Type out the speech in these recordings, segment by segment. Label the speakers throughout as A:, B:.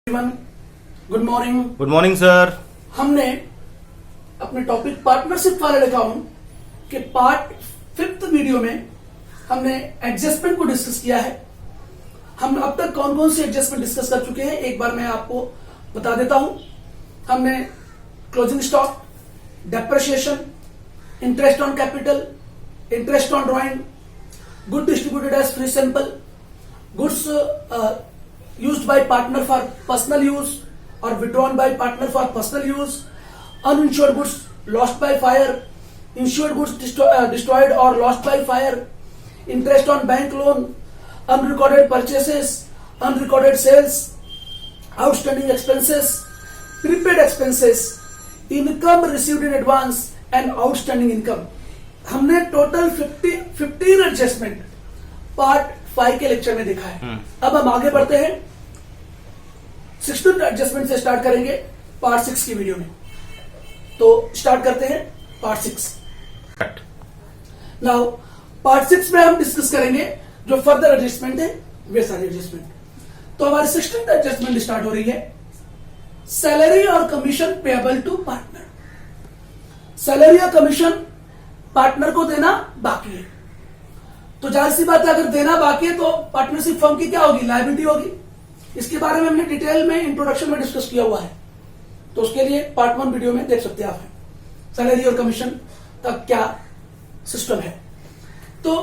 A: Good morning.
B: Good morning sir.
A: हमने अपने topic partnership वाले अकाउंट के पार्ट 5th वीडियो में हमने एडजस्टमेंट को डिस्कस किया है। हम अब तक कौन कौन सी एडजस्टमेंट डिस्कस कर चुके हैं एक बार मैं आपको बता देता हूं। हमने closing stock, depreciation, interest on capital, interest on drawing, good distributed as free sample, goods used by partner for personal use or withdrawn by partner for personal use, uninsured goods lost by fire, insured goods destroyed or lost by fire, interest on bank loan, unrecorded purchases, unrecorded sales, outstanding expenses, prepaid expenses, income received in advance and outstanding income। हमने total 15 adjustment part 5 के lecture में देखा है। अब हम आगे बढ़ते हैं, 16 एडजस्टमेंट से स्टार्ट करेंगे पार्ट 6 की वीडियो में। तो स्टार्ट करते हैं पार्ट 6। नाउ पार्ट 6 में हम डिस्कस करेंगे जो फर्दर एडजस्टमेंट है वे सारे एडजस्टमेंट। तो हमारी 16th एडजस्टमेंट स्टार्ट हो रही है, सैलरी और commission payable to partner. Salary और कमीशन पार्टनर को देना बाकी है, तो जाहिर सी बात है अगर देना बाकी है तो पार्टनरशिप फर्म की क्या होगी, लायबिलिटी होगी। इसके बारे में हमने डिटेल में इंट्रोडक्शन में डिस्कस किया हुआ है, तो उसके लिए पार्ट 1 वीडियो में देख सकते हैं आप सैलरी और कमीशन का क्या सिस्टम है। तो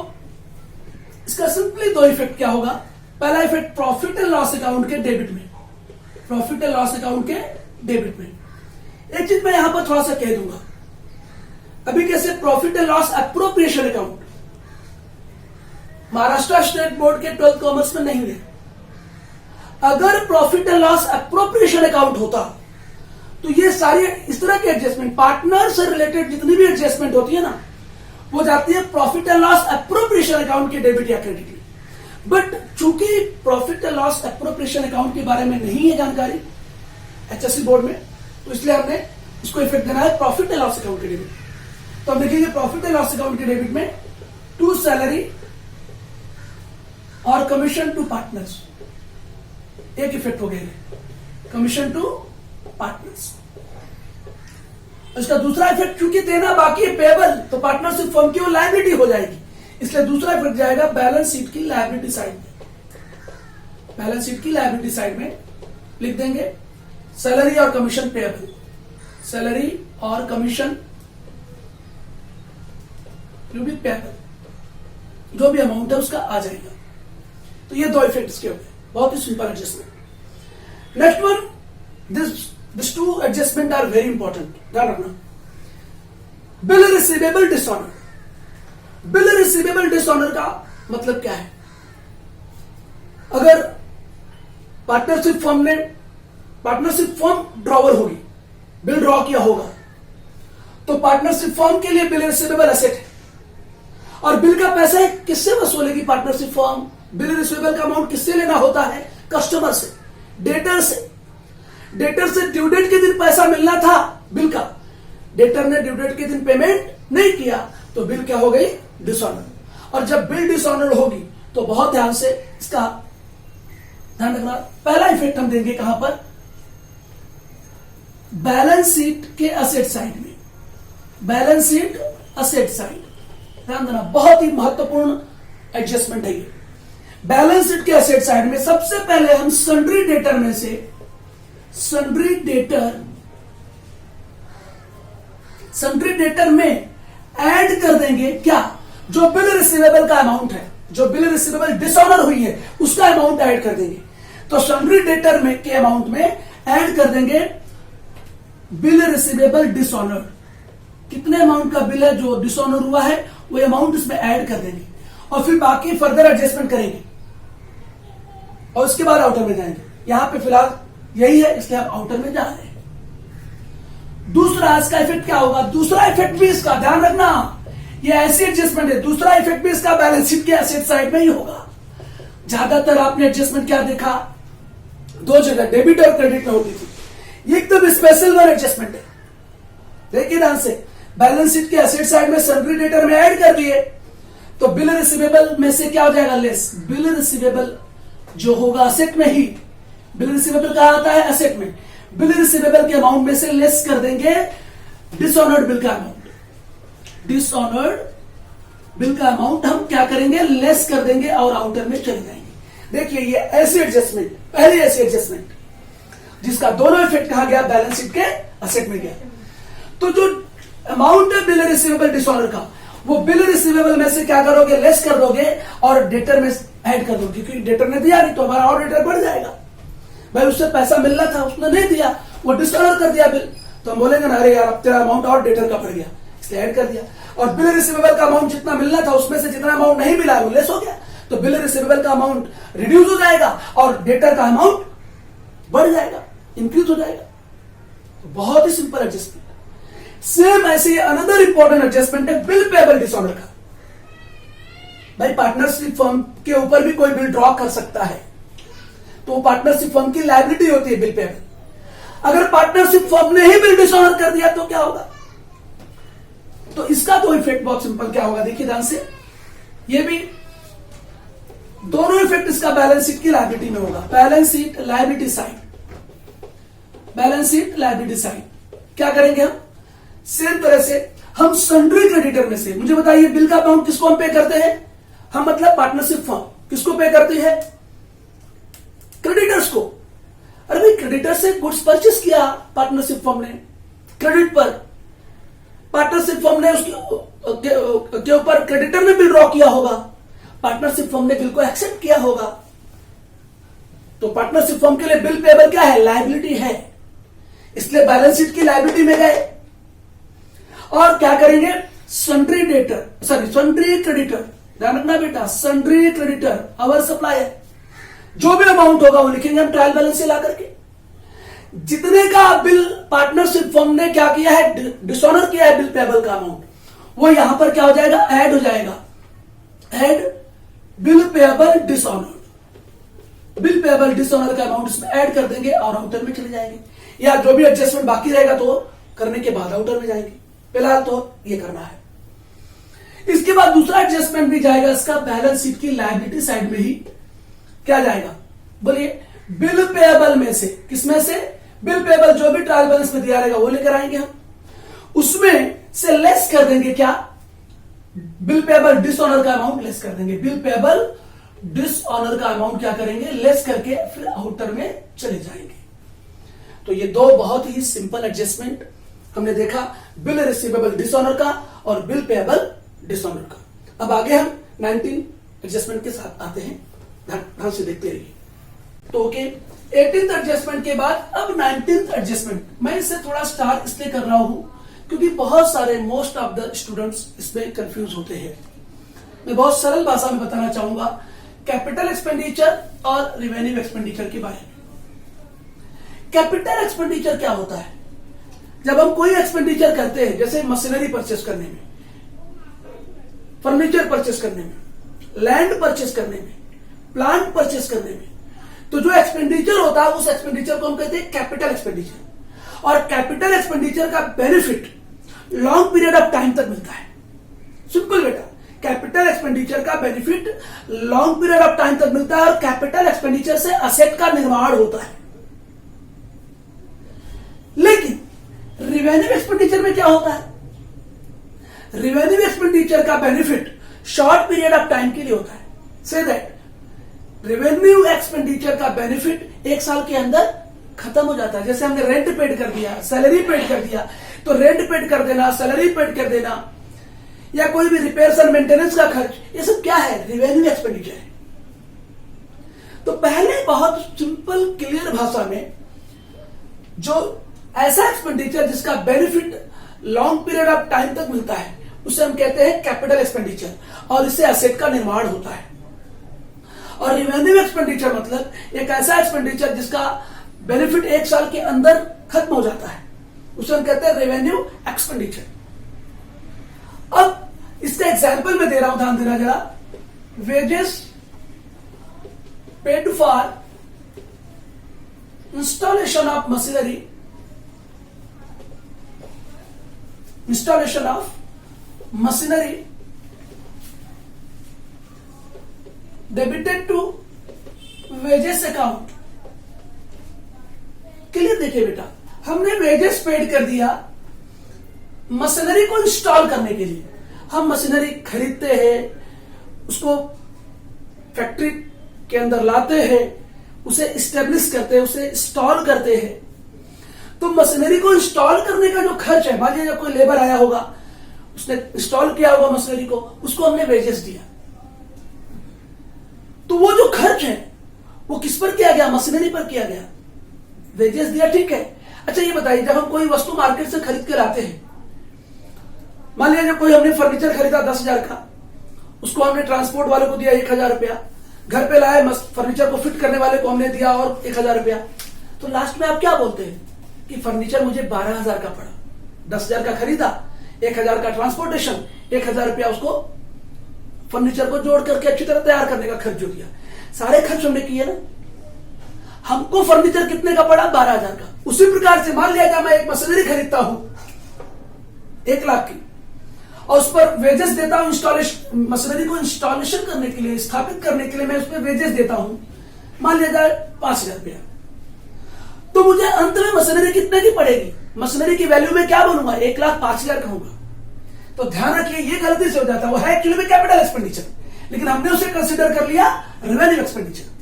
A: इसका सिंपली 2 इफेक्ट क्या होगा। पहला effect profit and loss account के डेबिट में, प्रॉफिट एंड लॉस अकाउंट के डेबिट में। एक चीज मैं यहां पर थोड़ा सा कह दूंगा, अभी कैसे profit and loss appropriation account Maharashtra state board के 12th कॉमर्स में नहीं है। अगर profit and loss appropriation account होता तो ये सारी इस तरह के एडजस्टमेंट, पार्टनर से रिलेटेड जितनी भी एडजस्टमेंट होती है ना, वो जाती है profit and loss appropriation account के डेबिट या क्रेडिट में। बट चूंकि profit and loss appropriation account के बारे में नहीं है जानकारी एचएससी बोर्ड में, तो इसलिए हमने इसको इफेक्ट देना है प्रॉफिट एंड लॉस अकाउंट के डेबिट। तो हम देखेंगे प्रॉफिट एंड लॉस अकाउंट के डेबिट में टू सैलरी और कमीशन टू पार्टनर्स, एक इफेक्ट हो गया कमीशन टू पार्टनर्स। इसका दूसरा इफेक्ट, क्योंकि देना बाकी है पेएबल, तो पार्टनरशिप फर्म की वो लायबिलिटी हो जाएगी, इसलिए दूसरा इफेक्ट जाएगा बैलेंस शीट की लायबिलिटी साइड में। बैलेंस शीट की लायबिलिटी साइड में लिख देंगे सैलरी और कमीशन पेएबल, सैलरी और कमीशन जो भी पेएबल, जो भी अमाउंट है उसका आ जाएगा। तो ये 2 इफेक्ट्स के हो गए, बहुत ही simple adjustment. Next one, this 2 adjustment are very important, ध्यान रखना। Bill receivable dishonour. Bill receivable dishonour का मतलब क्या है। अगर पार्टनरशिप फर्म ड्रॉवर होगी, बिल ड्रॉ किया होगा, तो पार्टनरशिप फर्म के लिए बिल रिसीवेबल एसेट है, और बिल का पैसा किससे वसूलेगी पार्टनरशिप फर्म। बिल रिसीवेबल का अमाउंट किससे लेना होता है, कस्टमर से, डेटर से। डेटर से ड्यू डेट के दिन पैसा मिलना था बिल का, डेटर ने ड्यू डेट के दिन पेमेंट नहीं किया तो बिल क्या हो गई, डिसऑनर। और जब बिल डिसऑनर होगी तो बहुत ध्यान से इसका ध्यान रखना। पहला इफेक्ट हम देंगे कहां पर, बैलेंस शीट के असेट साइड में, बैलेंस शीट असेट साइड, ध्यान देना, बहुत ही महत्वपूर्ण एडजस्टमेंट है ये। बैलेंस शीट के एसेट साइड में सबसे पहले हम सन्ड्री डेटर में से, सन्ड्री डेटर में ऐड कर देंगे क्या, जो बिल रिसीवेबल का अमाउंट है, जो बिल रिसीवेबल डिसऑनर हुई है उसका अमाउंट ऐड कर देंगे। तो सन्ड्री डेटर में के अमाउंट में ऐड कर देंगे बिल रिसीवेबल डिसऑनर। कितने अमाउंट का बिल है जो डिसऑनर हुआ है वो अमाउंट इसमें ऐड कर देंगे, और फिर बाकी फर्दर एडजस्टमेंट करेंगे और उसके बाद आउटर में जाएंगे। यहां पे फिलहाल यही है, इसलिए आप आउटर में जा रहे हैं। दूसरा इसका इफेक्ट क्या होगा, दूसरा इफेक्ट भी इसका ध्यान रखना, ये ऐसी एडजस्टमेंट है, दूसरा इफेक्ट भी इसका बैलेंस शीट के एसेट साइड में ही होगा। ज्यादातर आपने एडजस्टमेंट क्या देखा, 2 जगह डेबिट और क्रेडिट में होती थी, ये एकदम स्पेशल वन एडजस्टमेंट है। देखिए ध्यान से, बैलेंस शीट के एसेट साइड में सन्ड्री डेटर में ऐड कर दिए, तो बिल रिसीवेबल में से क्या हो जाएगा, लेस। बिल रिसीवेबल जो होगा असेट में ही, बिल रिसीवेबल कहा आता है एसेट में। बिल रिसीवेबल के अमाउंट में से लेस कर देंगे डिसऑनर्ड बिल का अमाउंट। डिसऑनर्ड बिल का अमाउंट हम क्या करेंगे, लेस कर देंगे और आउटर में चले जाएंगे। देखिए ये ऐसी एडजस्टमेंट, पहली ऐसी एडजस्टमेंट जिसका दोनों इफेक्ट कहा गया, बैलेंस शीट के असेट में गया। तो जो अमाउंट है बिल रिसीवेबल डिसऑनर का, वो बिल रिसीवेबल में से क्या करोगे, लेस कर दोगे और डेटर में ऐड कर दोगे, क्योंकि डेटर ने दिया नहीं तो हमारा और डेटर बढ़ जाएगा। भाई उससे पैसा मिलना था, उसने नहीं दिया, वो डिसऑनर कर दिया बिल, तो हम बोलेंगे ना अरे यार अब तेरा अमाउंट और डेटर का बढ़ गया, इसलिए ऐड कर दिया। और बिल रिसीवेबल का अमाउंट जितना मिलना था उसमें से जितना अमाउंट नहीं मिला वो लेस हो गया, तो बिल रिसीवेबल का अमाउंट रिड्यूस हो जाएगा और डेटर का अमाउंट बढ़ जाएगा, इंक्रीज हो जाएगा। तो बहुत ही सिंपल एडजस्टमेंट। सेम ऐसे अनदर इंपॉर्टेंट एडजस्टमेंट है बिल पेबल डिसऑर्डर का। भाई पार्टनरशिप फर्म के ऊपर भी कोई बिल ड्रॉ कर सकता है, तो पार्टनरशिप फर्म की लायबिलिटी होती है बिल पेबल। अगर पार्टनरशिप फर्म ने ही बिल डिसऑर्डर कर दिया तो क्या होगा, तो इसका तो इफेक्ट बहुत सिंपल क्या होगा, देखिए ध्यान से, ये भी दोनों इफेक्ट इसका बैलेंस शीट की लायबिलिटी में होगा। Balance sheet liability side, balance sheet liability side क्या करेंगे हम, सेम तरह से हम सन्ड्री क्रेडिटर में से, मुझे बताइए बिल का अमाउंट किसको हम पे करते हैं, हम मतलब पार्टनरशिप फर्म किसको पे करती है, क्रेडिटर्स को। अरे भाई क्रेडिटर से गुड्स परचेस किया पार्टनरशिप फर्म ने क्रेडिट पर, पार्टनरशिप फर्म ने उसके ऊपर क्रेडिटर ने बिल ड्रॉ किया होगा, पार्टनरशिप फर्म ने बिल को एक्सेप्ट किया होगा, तो पार्टनरशिप फर्म के लिए बिल पेबल क्या है, लायबिलिटी है, इसलिए बैलेंस शीट की लायबिलिटी में गए। और क्या करेंगे, sundry debtor, sorry sundry creditor, ध्यान रखना बेटा, सन्ड्री क्रेडिटर अवर सप्लायर, जो भी अमाउंट होगा वो लिखेंगे हम ट्रायल बैलेंस से ला करके। जितने का बिल पार्टनरशिप फर्म ने क्या किया है, डिसऑनर किया है बिल पेबल का अमाउंट, वो यहां पर क्या हो जाएगा, ऐड हो जाएगा, add bill payable dishonour, bill payable dishonour का अमाउंट इसमें ऐड कर देंगे और आउटर में चले जाएंगे, या जो भी एडजस्टमेंट बाकी रहेगा तो करने के बाद आउटर में जाएंगे। फिलहाल तो ये करना है। इसके बाद दूसरा एडजस्टमेंट भी जाएगा इसका बैलेंस शीट की लायबिलिटी साइड में ही, क्या जाएगा बोलिए, बिल पेएबल में से, किसमें से, बिल पेएबल जो भी ट्रायल बैलेंस में दिया रहेगा वो लेकर आएंगे हम, उसमें से लेस कर देंगे क्या, बिल पेएबल डिसऑनर का अमाउंट लेस कर देंगे, बिल पेएबल डिसऑनर का अमाउंट क्या करेंगे, लेस करके फिर आउटर में चले जाएंगे। तो ये दो बहुत ही सिंपल एडजस्टमेंट हमने देखा, बिल रिसीवेबल डिसऑनर का और बिल पेएबल डिसऑनर का। अब आगे हम 19 एडजस्टमेंट के साथ आते हैं, ध्यान से देखते रहिए। तो ओके, 18th एडजस्टमेंट के बाद अब 19th एडजस्टमेंट। मैं इसे थोड़ा स्टार इसलिए कर रहा हूं क्योंकि बहुत सारे मोस्ट ऑफ द स्टूडेंट्स इसमें कंफ्यूज होते हैं। मैं बहुत सरल भाषा में बताना चाहूंगा कैपिटल एक्सपेंडिचर और रिवेन्यू एक्सपेंडिचर के बारे में। कैपिटल एक्सपेंडिचर क्या होता है, जब हम कोई एक्सपेंडिचर करते हैं, जैसे मशीनरी परचेस करने में, फर्नीचर परचेस करने में, लैंड परचेस करने में, प्लांट परचेस करने में, तो जो एक्सपेंडिचर होता है उस एक्सपेंडिचर को हम कहते हैं कैपिटल एक्सपेंडिचर। और कैपिटल एक्सपेंडिचर का benefit long period of time तक मिलता है। सिंपल बेटा, कैपिटल एक्सपेंडिचर का benefit long period of time तक मिलता है और कैपिटल एक्सपेंडिचर से असेट का निर्माण होता है। लेकिन रिवेन्यू एक्सपेंडिचर में क्या होता है, रिवेन्यू एक्सपेंडिचर का benefit short period of time के लिए होता है। से दैट रेवेन्यू एक्सपेंडिचर का बेनिफिट एक साल के अंदर खत्म हो जाता है। जैसे हमने रेंट पेड कर दिया, सैलरी पेड कर दिया, तो रेंट पेड कर देना, सैलरी पेड कर देना, या कोई भी रिपेयर्स एंड मेंटेनेंस का खर्च, ये सब क्या है, रेवेन्यू एक्सपेंडिचर है। तो पहले बहुत सिंपल क्लियर भाषा में, जो ऐसा एक्सपेंडिचर जिसका benefit long period of time तक मिलता है, उसे हम कहते हैं कैपिटल एक्सपेंडिचर, और इससे एसेट का निर्माण होता है। और रिवेन्यू एक्सपेंडिचर मतलब एक ऐसा एक्सपेंडिचर जिसका बेनिफिट एक साल के अंदर खत्म हो जाता है, उसे हम कहते हैं रेवेन्यू एक्सपेंडिचर। अब इसका एग्जाम्पल मैं दे रहा हूं, ध्यान देना जरा। Wages paid for installation of machinery, installation of machinery debited to wages account clear देखिए बेटा, हमने वेजेस पेड कर दिया मशीनरी को इंस्टॉल करने के लिए। हम मशीनरी खरीदते हैं, उसको फैक्ट्री के अंदर लाते हैं, उसे इस्टेब्लिश करते हैं, उसे इंस्टॉल करते हैं। तो मशीनरी को इंस्टॉल करने का जो खर्च है, मान लीजिए कोई लेबर आया होगा, उसने इंस्टॉल किया होगा मशीनरी को, उसको हमने वेजेस दिया। तो वो जो खर्च है वो किस पर किया गया? मशीनरी पर किया गया, वेजेस दिया, ठीक है। अच्छा ये बताइए, जब हम कोई वस्तु मार्केट से खरीद के लाते हैं, मान लीजिए कोई हमने फर्नीचर खरीदा 10,000 का, उसको हमने ट्रांसपोर्ट वाले को दिया 1,000 रुपया, घर पे लाए फर्नीचर को फिट करने वाले को हमने दिया और 1,000 रुपया, तो लास्ट में आप क्या बोलते हैं कि फर्नीचर मुझे 12,000 का पड़ा। 10,000 का खरीदा, 1,000 का ट्रांसपोर्टेशन, 1,000 रुपया उसको फर्नीचर को जोड़ करके अच्छी तरह तैयार करने का खर्च जो दिया, सारे खर्च हमने किए ना। हमको फर्नीचर कितने का पड़ा? 12,000 का। उसी प्रकार से मान लिया मैं एक मशीनरी खरीदता हूं 1 लाख की, और उस पर वेजेस देता हूं, इंस्टॉलेशन, मशीनरी को इंस्टॉलेशन करने के लिए, स्थापित करने के लिए मैं उस पर वेजेस देता हूं, मान लिया जाए 5,000 रुपया। तो मुझे अंत में मशीनरी कितने की पड़ेगी? मशीनरी की वैल्यू में क्या बनूंगा? 1,05,000 कहूंगा। तो ध्यान रखिए, ये गलती से हो जाता है। वो है एक्चुअली में कैपिटल एक्सपेंडिचर, लेकिन हमने उसे कंसीडर कर लिया रेवेन्यू एक्सपेंडिचर।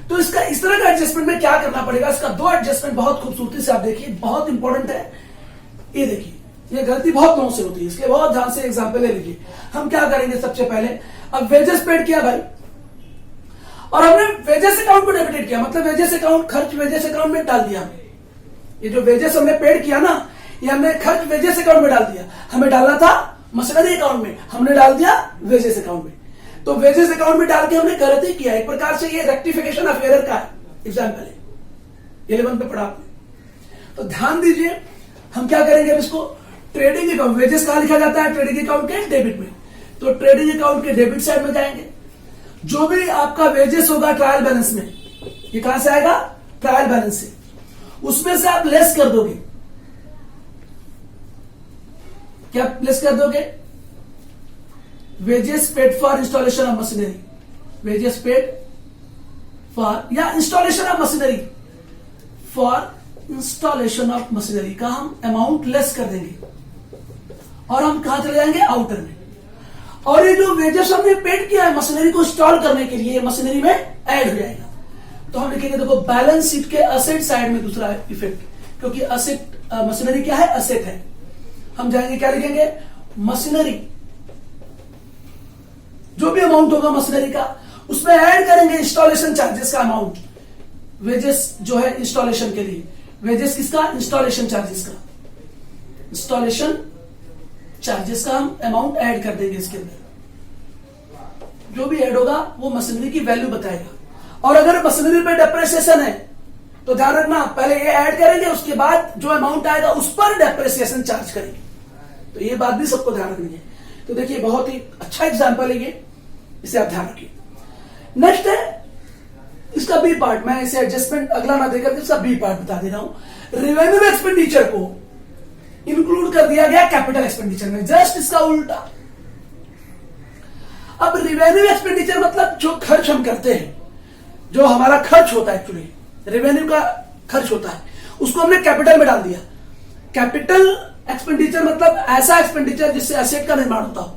A: तो इसका इस तरह का एडजस्टमेंट में क्या करना पड़ेगा? इसका 2 एडजस्टमेंट बहुत खूबसूरती से आप देखिए, बहुत इंपॉर्टेंट है। ये देखिए, ये गलती बहुत लोगों से होती है, इसलिए बहुत ध्यान से एग्जाम्पल ले लीजिए। हम क्या करेंगे? सबसे पहले अब वेजेस पेड किया भाई, और हमने वेजेस अकाउंट को डेबिटेड किया, मतलब वेजेस अकाउंट, खर्च वेजेस अकाउंट में डाल दिया। ये जो वेजेस हमने पेड किया ना, ये हमने खर्च वेजेस अकाउंट में डाल दिया। हमें डालना था मशीनरी अकाउंट में, हमने डाल दिया वेजेस अकाउंट में। तो वेजेस अकाउंट में डाल के हमने गलती किया। एक प्रकार से ये रेक्टिफिकेशन ऑफ एरर का एग्जाम्पल है, 11 पे पढ़ा आपने। तो ध्यान दीजिए, हम क्या करेंगे? इसको ट्रेडिंग अकाउंट, वेजेस कहां लिखा जाता है? ट्रेडिंग अकाउंट के डेबिट में। तो ट्रेडिंग अकाउंट के डेबिट साइड में जाएंगे, जो भी आपका वेजेस होगा ट्रायल बैलेंस में, ये कहां से आएगा? ट्रायल बैलेंस से। उसमें से आप लेस कर दोगे, क्या लेस कर दोगे? Wages paid for installation of machinery, wages paid for, या installation of machinery, for installation of machinery का हम अमाउंट लेस कर देंगे, और हम कहां चले जाएंगे? आउटर में। और ये जो वेजेस हमने पेड किया है मशीनरी को इंस्टॉल करने के लिए, मशीनरी में ऐड हो जाएगा। तो हम लिखेंगे, देखो बैलेंस शीट के असेट साइड में दूसरा इफेक्ट, क्योंकि असेट, मशीनरी क्या है? असेट है। हम जाएंगे, क्या लिखेंगे? मशीनरी, जो भी अमाउंट होगा मशीनरी का, उसमें ऐड करेंगे इंस्टॉलेशन चार्जेस का अमाउंट। वेजेस जो है इंस्टॉलेशन के लिए, वेजेस किसका? इंस्टॉलेशन चार्जेस का, इंस्टॉलेशन चार्जेस का हम अमाउंट ऐड कर देंगे इसके अंदर। जो भी ऐड होगा वो मशीनरी की वैल्यू बताएगा। और अगर मशीनरी पे डेप्रिसिएशन है तो ध्यान रखना, पहले ये ऐड करेंगे, उसके बाद जो अमाउंट आएगा उस पर डेप्रिसिएशन चार्ज करेंगे। तो ये बात भी सबको ध्यान रखनी है। तो देखिए, बहुत ही अच्छा एग्जाम्पल है ये, इसे आप ध्यान रखिए। नेक्स्ट है इसका बी पार्ट। मैं इसे एडजस्टमेंट अगला ना देकर इसका बी पार्ट बता दे रहा हूं। रेवेन्यू एक्सपेंडिचर को इंक्लूड कर दिया गया कैपिटल एक्सपेंडिचर में, जस्ट इसका उल्टा। अब रेवेन्यू एक्सपेंडिचर मतलब जो खर्च हम करते हैं, जो हमारा खर्च होता है, एक्चुअली रेवेन्यू का खर्च होता है, उसको हमने कैपिटल में डाल दिया। कैपिटल एक्सपेंडिचर मतलब ऐसा एक्सपेंडिचर जिससे एसेट का निर्माण होता हो।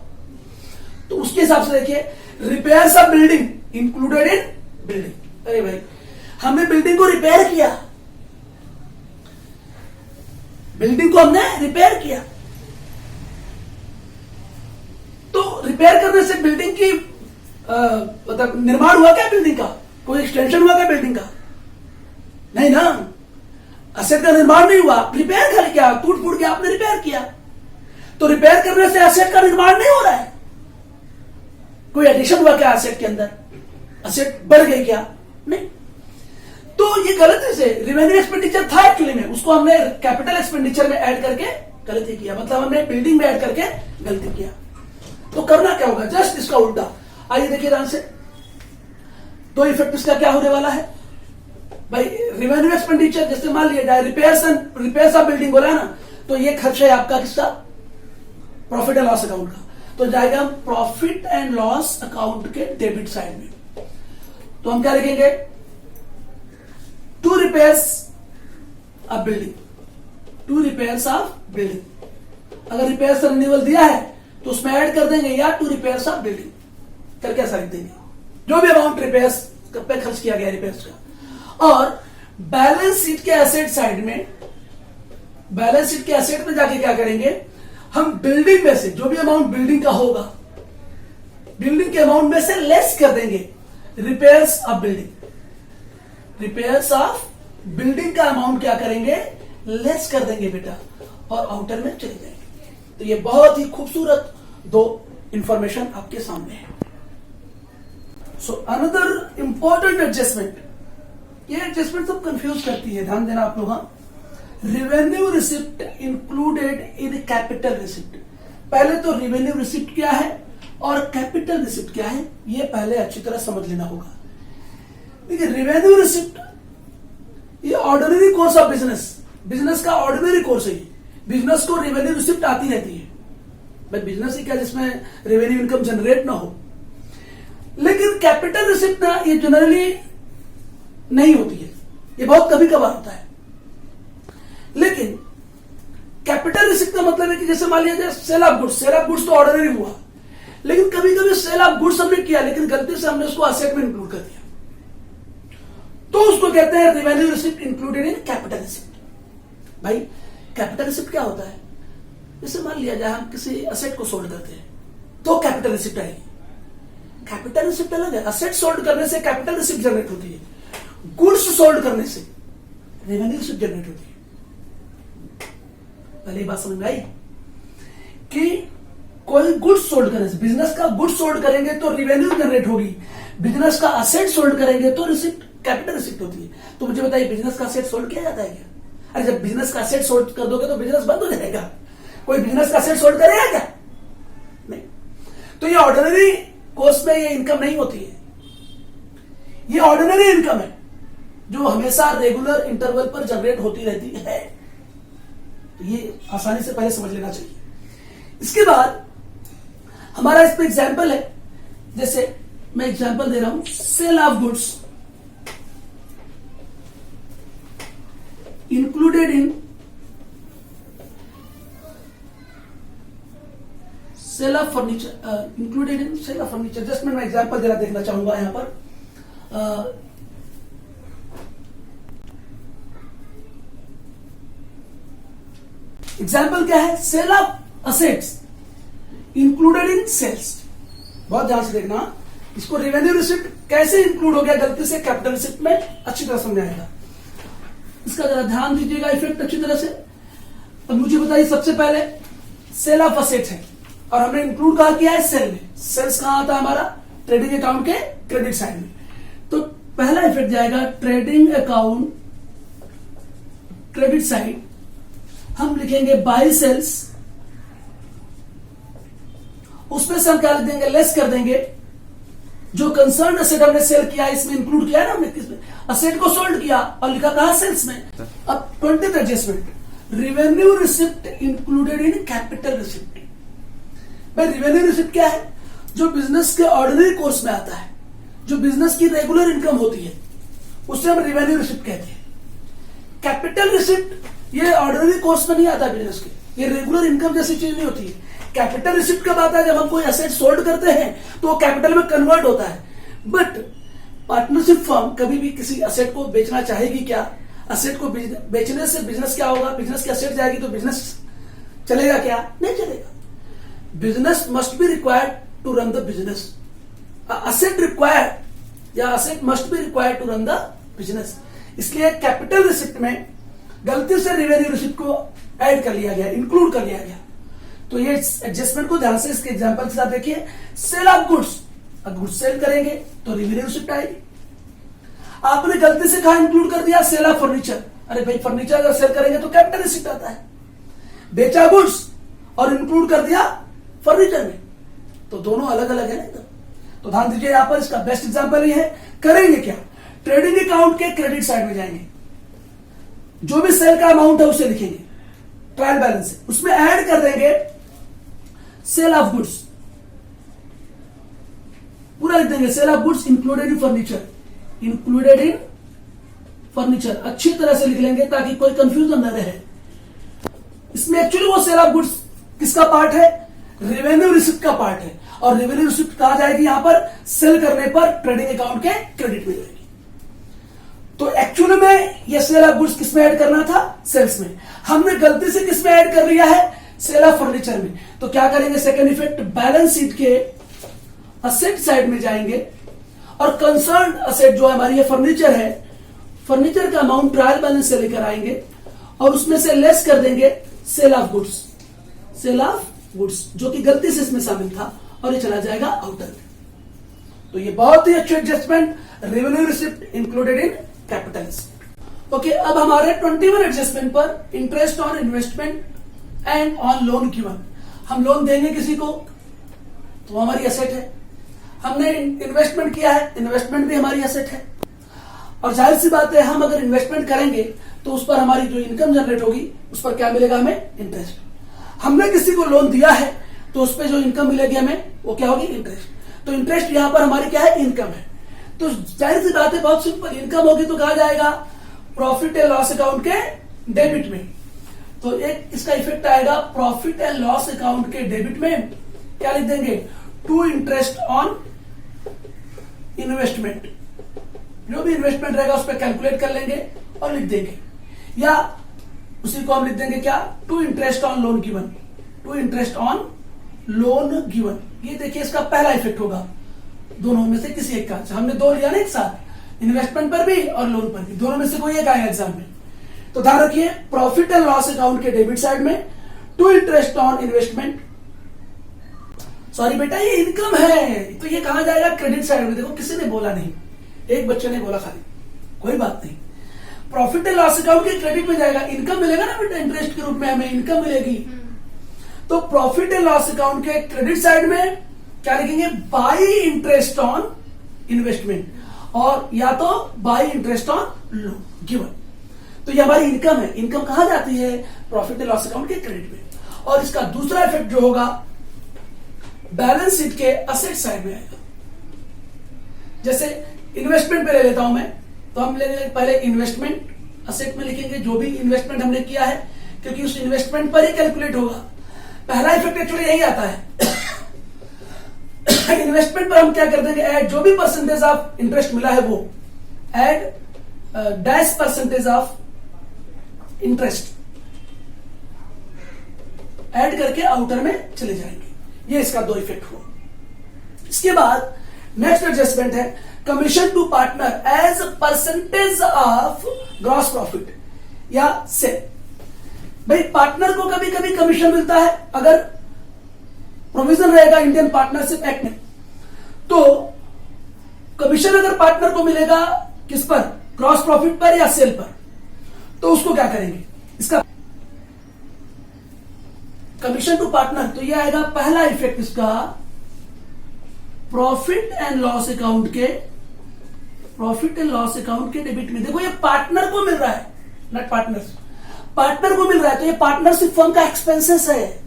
A: तो उसके हिसाब से देखिए, repairs of building included in building. अरे भाई, हमने बिल्डिंग को रिपेयर किया, बिल्डिंग को हमने रिपेयर किया। तो रिपेयर करने से बिल्डिंग की मतलब निर्माण हुआ क्या? बिल्डिंग का कोई एक्सटेंशन हुआ क्या बिल्डिंग का? नहीं ना, एसेट का निर्माण नहीं हुआ, रिपेयर कर किया, टूट फूट गया, आपने रिपेयर किया। तो रिपेयर करने से एसेट का निर्माण नहीं हो रहा है। कोई एडिशन हुआ क्या एसेट के अंदर? एसेट बढ़ गई क्या? नहीं। तो ये गलती से रेवेन्यू एक्सपेंडिचर था एक्चुअली में, उसको हमने कैपिटल एक्सपेंडिचर में ऐड करके गलती किया, मतलब हमने बिल्डिंग में ऐड करके गलती किया। तो करना क्या होगा? जस्ट इसका उल्टा। आइए देखिए ध्यान से, दो इफेक्ट इसका क्या होने वाला है भाई। रेवेन्यू एक्सपेंडिचर जैसे मान लिया जाए रिपेयर्स ऑफ बिल्डिंग बोला है ना, तो ये खर्च है आपका किसका? प्रॉफिट एंड लॉस अकाउंट का। तो जाएगा हम प्रॉफिट एंड लॉस अकाउंट के डेबिट साइड में। तो हम क्या लिखेंगे? To repairs a building, 2 repairs of building. अगर रिपेयर्स रिन्यूअल दिया है तो उसमें ऐड कर देंगे या 2 रिपेयर्स ऑफ बिल्डिंग करके ऐसा लिख देंगे, जो भी अमाउंट रिपेयर्स पे खर्च किया गया रिपेयर्स का। और बैलेंस शीट के एसेट साइड में, बैलेंस शीट के एसेट में जाके क्या करेंगे, हम बिल्डिंग में से जो भी अमाउंट बिल्डिंग का होगा, बिल्डिंग के अमाउंट में से लेस कर देंगे repairs of building. Repairs of building का अमाउंट क्या करेंगे, लेस कर देंगे बेटा, और आउटर में चले जाएंगे। तो ये बहुत ही खूबसूरत 2 इंफॉर्मेशन आपके सामने है। सो अनदर इंपॉर्टेंट एडजस्टमेंट, ये एडजस्टमेंट सब कंफ्यूज करती है, ध्यान देना आप लोग। हाँ, revenue receipt included in capital receipt. पहले तो रेवेन्यू रिसिप्ट क्या है और कैपिटल रिसिप्ट क्या है, ये पहले अच्छी तरह समझ लेना होगा। देखिए, रेवेन्यू रिसिप्ट ये ordinary course of business, business का ऑर्डिनरी कोर्स है। बिजनेस को रेवेन्यू रिसिप्ट आती रहती है, भाई बिजनेस ही क्या जिसमें रेवेन्यू इनकम जनरेट ना हो। लेकिन कैपिटल रिसिप्ट ना, ये जनरली नहीं होती है, ये बहुत कभी कभार होता है। लेकिन कैपिटल रिसिप्ट का मतलब है कि जैसे मान लिया जाए sale of goods, sale of goods तो ऑर्डिनरी हुआ, लेकिन कभी कभी सेल ऑफ गुड्स हमने किया लेकिन गलती से हमने उसको असेट में इंक्लूड कर दिया, तो उसको कहते हैं revenue receipt included in capital receipt. भाई कैपिटल रिसिप्ट क्या होता है, जैसे मान लिया जाए हम किसी असेट को सोल्ड करते हैं तो कैपिटल रिसिप्ट आएगी। कैपिटल रिसिप्ट अलग है, असेट सोल्ड करने से कैपिटल रिसिप्ट जनरेट होती है, गुड्स सोल्ड करने से रेवेन्यू रिसिप्ट जनरेट होती है। पहली बात समझ में आई कि कोई गुड्स सोल्ड करने से, बिजनेस का गुड्स सोल्ड करेंगे तो रेवेन्यू जनरेट होगी, बिजनेस का असेट सोल्ड करेंगे तो रिसिप्ट कैपिटल रिसिप्ट होती है। तो मुझे बताइए, बिजनेस का असेट सोल्ड किया जाता है क्या? अरे जब बिजनेस का असेट सोल्ड कर दोगे तो बिजनेस बंद हो जाएगा, कोई बिजनेस का असेट सोल्ड करेगा क्या? नहीं। तो ये ऑर्डिनरी कोर्स में ये इनकम नहीं होती है, ये ऑर्डिनरी इनकम है जो हमेशा रेगुलर इंटरवल पर जनरेट होती रहती है। तो ये आसानी से पहले समझ लेना चाहिए। इसके बाद हमारा इस पे एग्जाम्पल है, जैसे मैं एग्जाम्पल दे रहा हूं, sale of goods included in sale of furniture, included in sale of furniture. Just मैं एग्जाम्पल देना देखना चाहूंगा यहां पर। एग्जाम्पल क्या है, sale of assets included in sales. बहुत ध्यान से देखना, इसको रेवेन्यू रिसिप्ट कैसे इंक्लूड हो गया गलती से कैपिटल रिसिप्ट में, अच्छी तरह समझ आएगा। इसका जरा ध्यान दीजिएगा इफेक्ट अच्छी तरह से। अब मुझे बताइए, सबसे पहले सेल ऑफ असेट्स है और हमने इंक्लूड कहा किया है सेल में। सेल्स कहां आता है हमारा, ट्रेडिंग अकाउंट के क्रेडिट साइड में। तो पहला इफेक्ट जाएगा ट्रेडिंग अकाउंट क्रेडिट साइड, हम लिखेंगे बाय सेल्स, उसमें से हम क्या लिख देंगे, लेस कर देंगे जो कंसर्न असेट हमने सेल किया, इसमें इंक्लूड किया है ना हमने, किसमें, असेट को सोल्ड किया और लिखा कहा सेल्स में। अब 20th adjustment, revenue receipt included in capital receipt. भाई रेवेन्यू रिसिप्ट क्या है, जो बिजनेस के ऑर्डिनरी कोर्स में आता है, जो बिजनेस की रेगुलर इनकम होती है, उसे हम रेवेन्यू रिसिप्ट कहते हैं। कैपिटल रिसिप्ट ये ऑर्डिनरी कोर्स में नहीं आता बिजनेस के, ये रेगुलर इनकम जैसी चीज नहीं होती है। कैपिटल रिसिप्ट कब आता है, जब हम कोई एसेट सोल्ड करते हैं तो वो कैपिटल में कन्वर्ट होता है। बट पार्टनरशिप फर्म कभी भी किसी एसेट को बेचना चाहेगी क्या, एसेट को बेचने से बिजनेस क्या होगा, बिजनेस की एसेट जाएगी तो बिजनेस चलेगा क्या, नहीं चलेगा। Business must be required to run the business, asset required या asset must be required to run the business. इसलिए कैपिटल रिसिप्ट में गलती से रेवेन्यू रिसिप्ट को ऐड कर लिया गया, इंक्लूड कर लिया गया। तो ये एडजस्टमेंट को ध्यान से इसके एग्जांपल के साथ देखिए। सेल ऑफ गुड्स, अगर गुड्स सेल करेंगे तो रेवेन्यू रिसिप्ट आएगी। आपने गलती से कहा इंक्लूड कर दिया सेल ऑफ फर्नीचर, अरे भाई फर्नीचर अगर सेल करेंगे तो कैपिटल रिसिप्ट आता है। बेचा गुड्स और इंक्लूड कर दिया फर्नीचर में, तो दोनों अलग अलग है ना। तो ध्यान दीजिए, यहां पर इसका बेस्ट एग्जांपल ये है। करेंगे क्या, ट्रेडिंग अकाउंट के क्रेडिट साइड में जाएंगे, जो भी सेल का अमाउंट है उसे लिखेंगे, ट्रायल बैलेंस है, उसमें ऐड कर देंगे सेल ऑफ गुड्स, पूरा लिख देंगे sale of goods included in furniture, included in furniture अच्छी तरह से लिख लेंगे ताकि कोई कंफ्यूजन न रहे। इसमें एक्चुअली वो सेल ऑफ गुड्स किसका पार्ट है? रेवेन्यू रिसिप्ट का पार्ट है, और रेवेन्यू रिसिप्ट कहा जाएगी यहां पर सेल करने पर ट्रेडिंग अकाउंट के क्रेडिट में जाएगी। तो एक्चुअली में ये सेल ऑफ गुड्स किसमें ऐड करना था? सेल्स में। हमने गलती से किसमें ऐड कर लिया है? सेल ऑफ फर्नीचर में। तो क्या करेंगे? सेकंड इफेक्ट, बैलेंस शीट के असेट साइड में जाएंगे और कंसर्न असेट जो हमारी ये फर्नीचर है, फर्नीचर का अमाउंट ट्रायल बैलेंस से लेकर आएंगे और उसमें से लेस कर देंगे sale of goods, sale of goods जो कि गलती से इसमें शामिल था, और ये चला जाएगा आउटर में। तो ये बहुत ही अच्छी adjustment, revenue receipt included in capital. Okay, अब हमारे 21 एडजस्टमेंट पर interest on investment and on loan given. हम लोन देंगे किसी को तो हमारी एसेट है, हमने इन्वेस्टमेंट किया है, इन्वेस्टमेंट भी हमारी एसेट है, और जाहिर सी बात है हम अगर इन्वेस्टमेंट करेंगे तो उस पर हमारी जो इनकम जनरेट होगी उस पर क्या मिलेगा? हमें इंटरेस्ट। हमने किसी को लोन दिया है तो उस पर जो इनकम मिलेगी हमें वो क्या होगी? इंटरेस्ट। तो इंटरेस्ट यहां पर हमारी क्या है? इनकम है। तो जाहिर सी बात है, बहुत सिंपल, इनकम होगी तो कहा जाएगा प्रॉफिट एंड लॉस अकाउंट के डेबिट में। तो एक इसका इफेक्ट आएगा प्रॉफिट एंड लॉस अकाउंट के डेबिट में। क्या लिख देंगे? To interest on investment. जो भी इन्वेस्टमेंट रहेगा उस पर कैलकुलेट कर लेंगे और लिख देंगे, या उसी को हम लिख देंगे क्या? To interest on loan given, to interest on loan given. ये देखिए इसका पहला इफेक्ट होगा दोनों में से किसी एक का। हमने दो लिया ना एक साथ, इन्वेस्टमेंट पर भी और लोन पर भी, दोनों में से कोई एक आया एग्जाम में। तो ध्यान रखिए, प्रॉफिट एंड लॉस अकाउंट के डेबिट साइड में to interest on investment. Sorry बेटा, ये इनकम है तो ये कहा जाएगा क्रेडिट साइड में। देखो किसी ने बोला नहीं, एक बच्चे ने बोला खाली, कोई बात नहीं। प्रॉफिट एंड लॉस अकाउंट के क्रेडिट में जाएगा, इनकम मिलेगा ना बेटा, इंटरेस्ट के रूप में हमें इनकम मिलेगी। तो प्रॉफिट एंड लॉस अकाउंट के क्रेडिट साइड में क्या लिखेंगे? बाई इंटरेस्ट ऑन इन्वेस्टमेंट, और या तो by interest on loan given. तो ये हमारी इनकम है। इनकम कहां जाती है? प्रॉफिट एंड लॉस अकाउंट के क्रेडिट में। और इसका दूसरा इफेक्ट जो होगा बैलेंस शीट के असेट साइड में आएगा। जैसे इन्वेस्टमेंट पे ले लेता हूं मैं, तो हम ले लेंगे पहले इन्वेस्टमेंट असेट में लिखेंगे जो भी इन्वेस्टमेंट हमने किया है, क्योंकि उस इन्वेस्टमेंट पर ही कैलकुलेट होगा। पहला इफेक्ट एक्चुअली यही आता है। इन्वेस्टमेंट पर हम क्या कर देंगे? ऐड जो भी परसेंटेज ऑफ इंटरेस्ट मिला है वो add dash percentage of interest add करके आउटर में चले जाएंगे। ये इसका दो इफेक्ट हुआ। इसके बाद नेक्स्ट एडजस्टमेंट है commission to partner as percentage of gross profit या सेल। भाई पार्टनर को कभी कभी कमीशन मिलता है, अगर प्रोविजन रहेगा इंडियन पार्टनरशिप एक्ट में, तो कमीशन अगर पार्टनर को मिलेगा किस पर? ग्रॉस प्रॉफिट पर या सेल पर, तो उसको क्या करेंगे? इसका कमीशन टू पार्टनर, तो ये आएगा पहला इफेक्ट इसका प्रॉफिट एंड लॉस अकाउंट के, प्रॉफिट एंड लॉस अकाउंट के डेबिट में। देखो ये पार्टनर को मिल रहा है, नॉट पार्टनर्स, पार्टनर को मिल रहा है, तो ये पार्टनरशिप फर्म का एक्सपेंसेस है।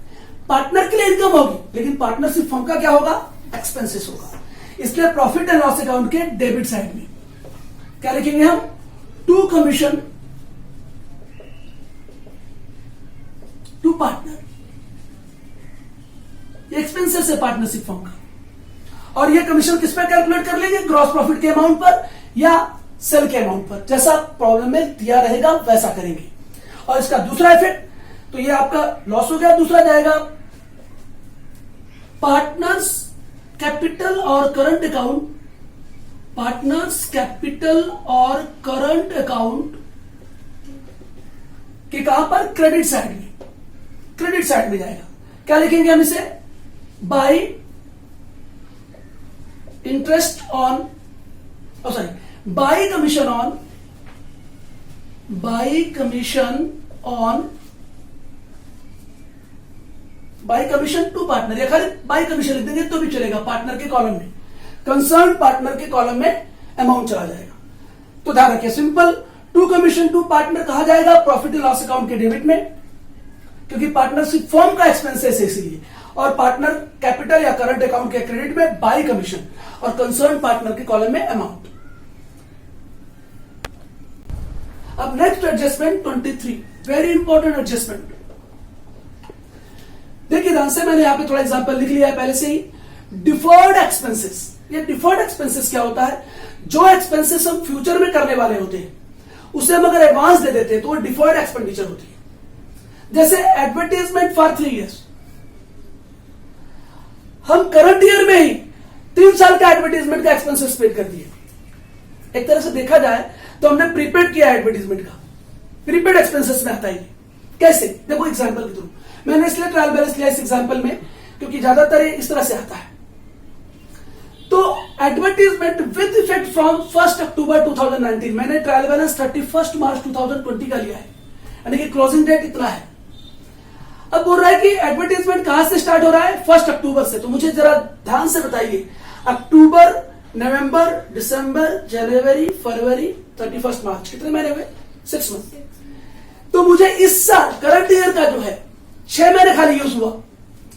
A: पार्टनर के लिए इनकम होगी, लेकिन पार्टनरशिप फर्म का क्या होगा? एक्सपेंसेस होगा। इसलिए प्रॉफिट एंड लॉस अकाउंट के डेबिट साइड में क्या लिखेंगे हम? To commission to partner. ये एक्सपेंसेस है पार्टनरशिप फर्म का, और ये कमीशन किस पे कैलकुलेट कर लेंगे? ग्रॉस प्रॉफिट के अमाउंट पर या सेल के अमाउंट पर, जैसा प्रॉब्लम में दिया रहेगा वैसा करेंगे। और इसका दूसरा इफेक्ट, तो ये आपका लॉस हो गया। दूसरा जाएगा पार्टनर्स कैपिटल और करंट अकाउंट, पार्टनर्स कैपिटल और करंट अकाउंट के कहां पर? क्रेडिट साइड में, क्रेडिट साइड में जाएगा। क्या लिखेंगे हम इसे? By interest on, sorry, by commission on, by commission on, by commission to partner, या खाली बाई कमीशन लिख देंगे तो भी चलेगा। पार्टनर के कॉलम में, कंसर्न पार्टनर के कॉलम में अमाउंट चला जाएगा। तो ध्यान रखिए, simple to commission to partner कहा जाएगा प्रॉफिट एंड लॉस अकाउंट के डेबिट में, क्योंकि पार्टनरशिप फर्म का एक्सपेंसेस है इसलिए। और पार्टनर कैपिटल या करंट अकाउंट के क्रेडिट में बाई कमीशन, और कंसर्न पार्टनर के कॉलम में अमाउंट। अब next adjustment 23, very important adjustment. देखिए ध्यान से, मैंने यहां पे थोड़ा एग्जांपल लिख लिया है पहले से ही। डिफर्ड एक्सपेंसेस, ये डिफर्ड एक्सपेंसेस क्या होता है? जो एक्सपेंसेस हम फ्यूचर में करने वाले होते हैं उसे हम अगर एडवांस दे देते हैं तो वो डिफर्ड एक्सपेंडिचर होती है। जैसे एडवर्टाइजमेंट फॉर 3 years, हम करंट ईयर में ही 3 साल का एडवर्टाइजमेंट का एक्सपेंसेस पेड कर दिए। एक तरह से देखा जाए तो हमने प्रीपेड किया एडवर्टाइजमेंट का, प्रीपेड एक्सपेंसेस में आता है। कैसे? देखो एग्जांपल के थ्रू, मैंने इसलिए ट्रायल बैलेंस लिया इस एग्जांपल में क्योंकि ज्यादातर इस तरह से आता है। तो advertisement with effect from 1 October 2019, मैंने ट्रायल बैलेंस 31 March 2020 का लिया है, यानी कि क्लोजिंग डेट इतना है। अब बोल रहा है कि एडवर्टाइजमेंट कहां से स्टार्ट हो रहा है? 1 October से। तो मुझे जरा ध्यान से बताइए, अक्टूबर, नवंबर, दिसंबर, जनवरी, फरवरी, 31 March, कितने महीने हुए? 6 months। तो मुझे इस साल करंट ईयर का जो है 6 महीने खाली यूज हुआ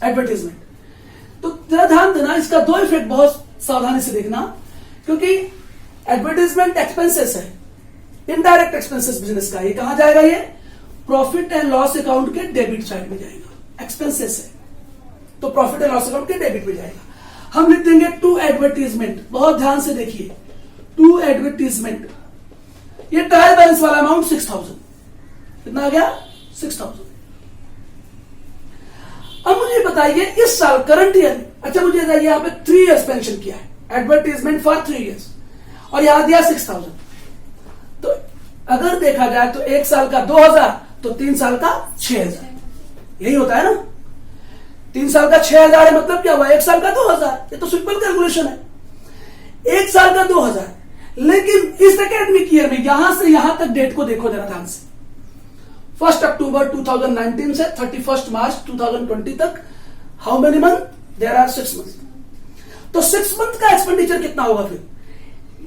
A: एडवर्टाइजमेंट। तो जरा ध्यान देना, इसका 2 इफेक्ट बहुत सावधानी से देखना, क्योंकि एडवर्टाइजमेंट एक्सपेंसेस है, इनडायरेक्ट एक्सपेंसेस बिजनेस का। ये कहां जाएगा? ये प्रॉफिट एंड लॉस अकाउंट के डेबिट साइड में जाएगा। एक्सपेंसेस है तो प्रॉफिट एंड लॉस अकाउंट के डेबिट में जाएगा। हम लिख देंगे टू एडवर्टीजमेंट, बहुत ध्यान से देखिए, टू एडवर्टीजमेंट। ये ट्रायल बैलेंस वाला अमाउंट 6000, कितना आ गया? 6000। अब मुझे बताइए इस साल करंट ईयर, अच्छा मुझे बताइए यहां पे 3 years मेंशन किया है, एडवर्टीजमेंट फॉर 3 years, और यहां दिया 6000। तो अगर देखा जाए तो 1 साल का 2000, तो 3 साल का 6000, यही होता है ना। 3 साल का 6000 है, मतलब क्या हुआ? 1 साल का 2000। ये तो सिंपल कैलकुलेशन है, 1 साल का 2000। लेकिन इस एकेडमिक ईयर में यहां से यहां तक डेट को देखो जरा ध्यान से, 1 October 2019 से 31 March 2020 तक how many month? There are 6 months। तो 6 month का एक्सपेंडिचर कितना होगा फिर?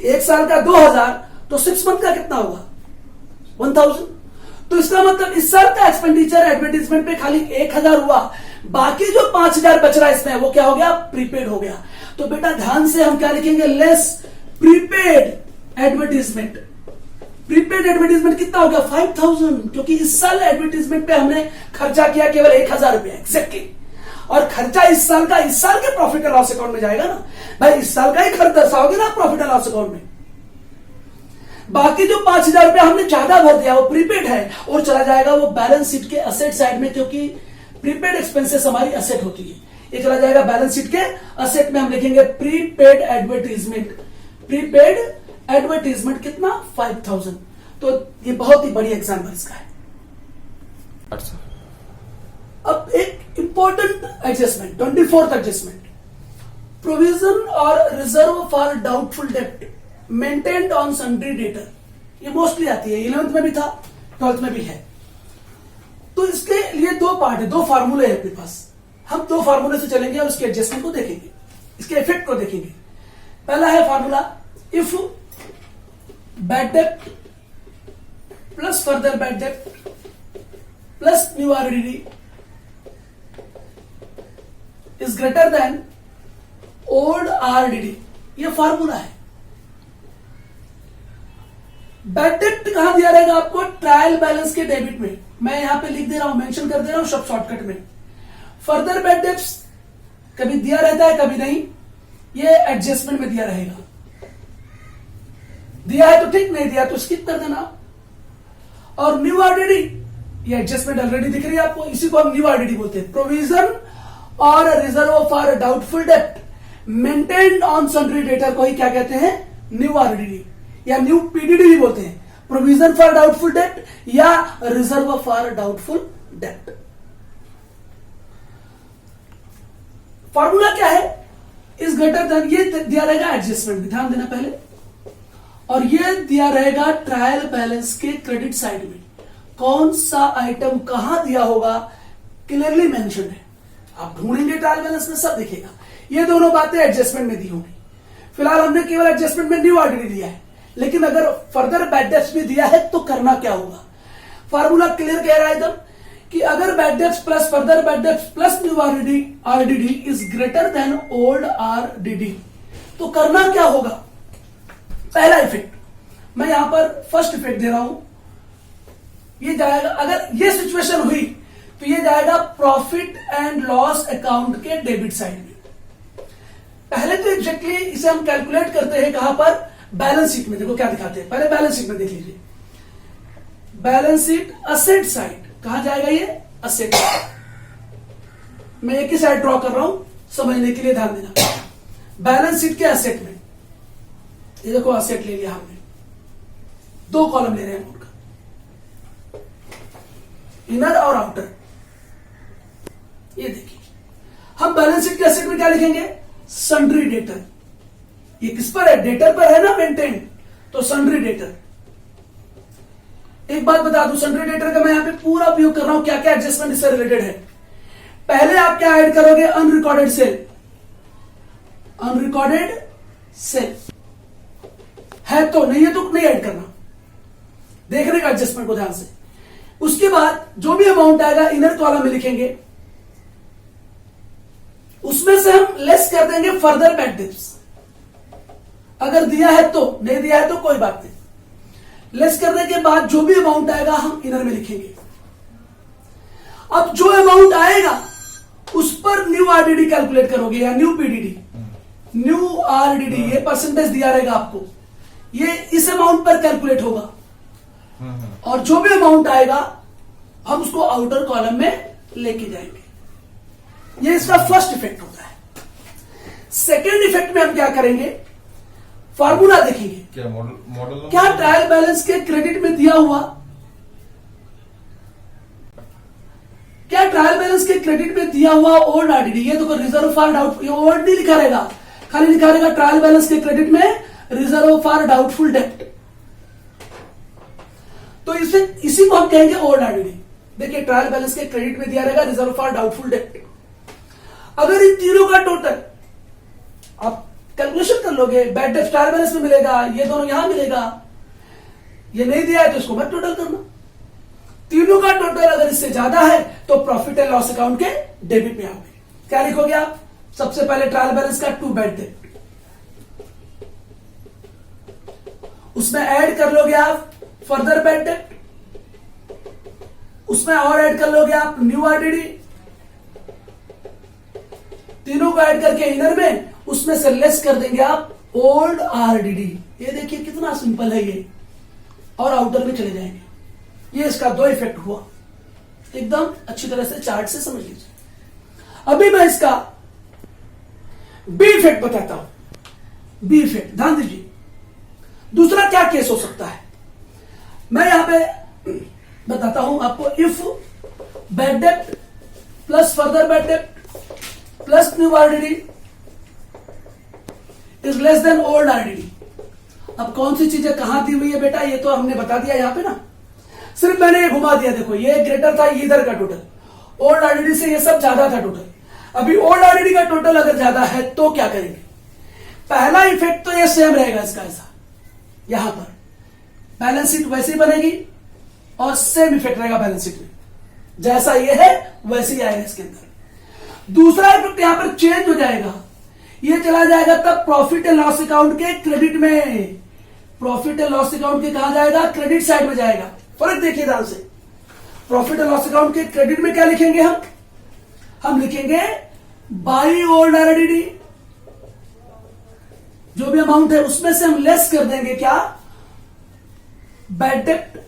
A: 1 साल का 2000, तो 6 month का कितना होगा? 1000। तो इसका मतलब इस साल का एक्सपेंडिचर एडवर्टाइजमेंट पे खाली 1000 हुआ, बाकी जो 5000 बच रहा है इसमें, वो क्या हो गया? प्रीपेड हो गया। तो बेटा ध्यान से हम क्या लिखेंगे? Less prepaid advertisement. Prepaid advertisement कितना हो गया? 5000, क्योंकि इस साल एडवर्टाइजमेंट पे हमने खर्चा किया केवल 1000 रुपया एग्जैक्टली, और खर्चा इस साल के प्रॉफिट एंड लॉस अकाउंट में जाएगा ना भाई। इस साल का ही खर्च दर्शाओगे ना प्रॉफिट एंड लॉस अकाउंट में। बाकी जो 5000 रुपया हमने ज्यादा भर दिया वो प्रीपेड है और चला जाएगा वो बैलेंस शीट के असेट साइड में, क्योंकि प्रीपेड एक्सपेंसेस हमारी असेट होती है। ये चला जाएगा बैलेंस शीट के असेट में। हम लिखेंगे प्रीपेड एडवर्टाइजमेंट। प्रीपेड एडवर्टाइजमेंट कितना? 5000। तो ये बहुत ही बड़ी एग्जाम्पल इसका है। अब एक important adjustment, 24th adjustment, provision और रिजर्व फॉर डाउटफुल डेप्ट मेंटेन्ड ऑन सन्ड्री डेटर। ये मोस्टली आती है, 11th में भी था, 12th में भी है। तो इसके लिए 2 पार्ट है, 2 फार्मूले है अपने पास। हम 2 फार्मूले से चलेंगे और उसके एडजस्टमेंट को देखेंगे, इसके इफेक्ट को देखेंगे। पहला है formula, if bad dept plus further bad dept plus new RDD is greater than old RDD. ये फार्मूला है। बैड डेप्ट कहां दिया रहेगा आपको? ट्रायल बैलेंस के डेबिट में। मैं यहां पे लिख दे रहा हूं, मेंशन कर दे रहा हूं सब शॉर्टकट में। फर्दर बैड डेप्ट्स कभी दिया रहता है कभी नहीं, ये एडजस्टमेंट में दिया रहेगा। दिया है तो ठीक, नहीं दिया तो स्किप कर देना। और न्यू आरडीडी, ये एडजस्टमेंट ऑलरेडी दिख रही है आपको, इसी को हम न्यू आरडीडी बोलते हैं। प्रोविजन और रिजर्व फॉर डाउटफुल डेप्ट मेंटेन्ड ऑन सन्ड्री डेटर को ही क्या कहते हैं? न्यू आरडीडी या न्यू पीडीडी भी बोलते हैं। प्रोविजन फॉर डाउटफुल डेप्ट या रिजर्व फॉर डाउटफुल डेप्ट। फॉर्मूला क्या है? इज ग्रेटर देन, ये दिया रहेगा एडजस्टमेंट में, ध्यान देना पहले, और ये दिया रहेगा ट्रायल बैलेंस के क्रेडिट साइड में। कौन सा आइटम कहां दिया होगा क्लियरली मेंशन है, आप ढूंढेंगे ट्रायल बैलेंस में सब दिखेगा। ये दोनों बातें एडजस्टमेंट में दी होंगी। फिलहाल हमने केवल एडजस्टमेंट में न्यू आरडीडी दिया है, लेकिन अगर फर्दर बैड डेप्ट्स भी दिया है तो करना क्या होगा? फार्मूला क्लियर कह रहा है एकदम कि अगर bad debts plus further bad debts plus new RDD is greater than old RDD, तो करना क्या होगा? पहला इफेक्ट, मैं यहां पर फर्स्ट इफेक्ट दे रहा हूं, ये जाएगा, अगर ये सिचुएशन हुई तो ये जाएगा प्रॉफिट एंड लॉस अकाउंट के डेबिट साइड में। पहले तो एग्जैक्टली इसे हम कैलकुलेट करते हैं कहां पर, बैलेंस शीट में। देखो क्या दिखाते हैं, पहले बैलेंस शीट में देख लीजिए। बैलेंस शीट असेट साइड, कहां जाएगा ये, असेट साइड। मैं एक ही साइड ड्रॉ कर रहा हूं, समझने के लिए ध्यान देना। बैलेंस शीट के असेट में ये देखो असेट ले लिया हमने, दो कॉलम ले रहे हैं उनका, इनर और आउटर। ये देखिए हम बैलेंस शीट के असेट में क्या लिखेंगे, सन्ड्री डेटर। ये किस पर है, डेटर पर है ना, मेंटेन, तो सन्ड्री डेटर। एक बात बता दूं, सन्ड्री डेटर का मैं यहां पे पूरा उपयोग कर रहा हूं, क्या क्या एडजस्टमेंट इससे रिलेटेड है। पहले आप क्या ऐड करोगे, अनरिकॉर्डेड सेल। अनरिकॉर्डेड सेल है तो, नहीं है तो नहीं ऐड करना, देखने का एडजस्टमेंट को ध्यान से। उसके बाद जो भी अमाउंट आएगा इनर कॉलम में लिखेंगे, उसमें से हम लेस कर देंगे फर्दर बैड डेट्स। अगर दिया है तो, नहीं दिया है तो कोई बात नहीं। लेस करने के बाद जो भी अमाउंट आएगा हम इनर में लिखेंगे। अब जो अमाउंट आएगा उस पर न्यू आरडीडी कैलकुलेट करोगे या न्यू पीडीडी। न्यू आरडीडी ये परसेंटेज दिया रहेगा आपको, ये इस अमाउंट पर कैलकुलेट होगा, और जो भी अमाउंट आएगा हम उसको आउटर कॉलम में लेके जाएंगे। ये इसका फर्स्ट इफेक्ट होता है। सेकेंड इफेक्ट में हम क्या करेंगे, फार्मूला देखेंगे।
B: क्या मॉडल
A: क्या ट्रायल बैलेंस के क्रेडिट में दिया हुआ, क्या ट्रायल बैलेंस के क्रेडिट में दिया हुआ ओल्ड आरडीडी, ये देखो रिजर्व फॉर डाउट, ये ओल्ड नहीं लिखा रहेगा, खाली लिखा रहेगा ट्रायल बैलेंस के क्रेडिट में रिजर्व फॉर डाउटफुल डेप्ट। तो इसी को हम कहेंगे ओल्ड आरडीडी। देखिए ट्रायल बैलेंस के क्रेडिट में दिया रहेगा रिजर्व फॉर डाउटफुल डेप्ट। अगर इन तीनों का टोटल आप कैलकुलेशन कर लोगे, बैड डेप्ट ट्रायल बैलेंस में मिलेगा, ये दोनों यहां मिलेगा, ये नहीं दिया है तो इसको मत टोटल करना। तीनों का टोटल अगर इससे ज्यादा है तो प्रॉफिट एंड लॉस अकाउंट के डेबिट में आओगे। क्या लिखोगे आप, सबसे पहले ट्रायल बैलेंस का टू बैड डेप्ट, उसमें ऐड कर लोगे आप फर्दर बैड डेप्ट, उसमें और ऐड कर लोगे आप न्यू आरडीडी, तीनों को ऐड करके इनर में, उसमें से लेस कर देंगे आप ओल्ड आरडीडी। ये देखिए कितना सिंपल है ये, और आउटर में चले जाएंगे। ये इसका दो इफेक्ट हुआ, एकदम अच्छी तरह से चार्ट से समझ लीजिए। अभी मैं इसका बी इफेक्ट बताता हूं। बी इफेक्ट ध्यान दीजिए, दूसरा क्या केस हो सकता है मैं यहां पे बताता हूं आपको। If bad dept plus further bad dept plus new RDD is less than old RDD. अब कौन सी चीजें कहां दी हुई है बेटा, ये तो हमने बता दिया यहां पे ना, सिर्फ मैंने ये घुमा दिया। देखो ये ग्रेटर था इधर का टोटल, ओल्ड आरडीडी से ये सब ज्यादा था टोटल। अभी ओल्ड आरडीडी का टोटल अगर ज्यादा है तो क्या करेंगे, पहला इफेक्ट तो ये सेम रहेगा इसका, ऐसा यहां पर बैलेंस शीट वैसी बनेगी और सेम इफेक्ट रहेगा बैलेंस शीट में, जैसा ये है वैसे ही आएगा इसके अंदर। दूसरा इफेक्ट यहां पर चेंज हो जाएगा, ये चला जाएगा तब प्रॉफिट एंड लॉस अकाउंट के क्रेडिट में। प्रॉफिट एंड लॉस अकाउंट के कहां जाएगा, क्रेडिट साइड में जाएगा। फर्क देखिए ध्यान से, प्रॉफिट एंड लॉस अकाउंट के क्रेडिट में क्या लिखेंगे हम लिखेंगे बाई ओल्ड आरडीडी। जो भी अमाउंट है उसमें से हम लेस कर देंगे क्या, बैड डेप्ट,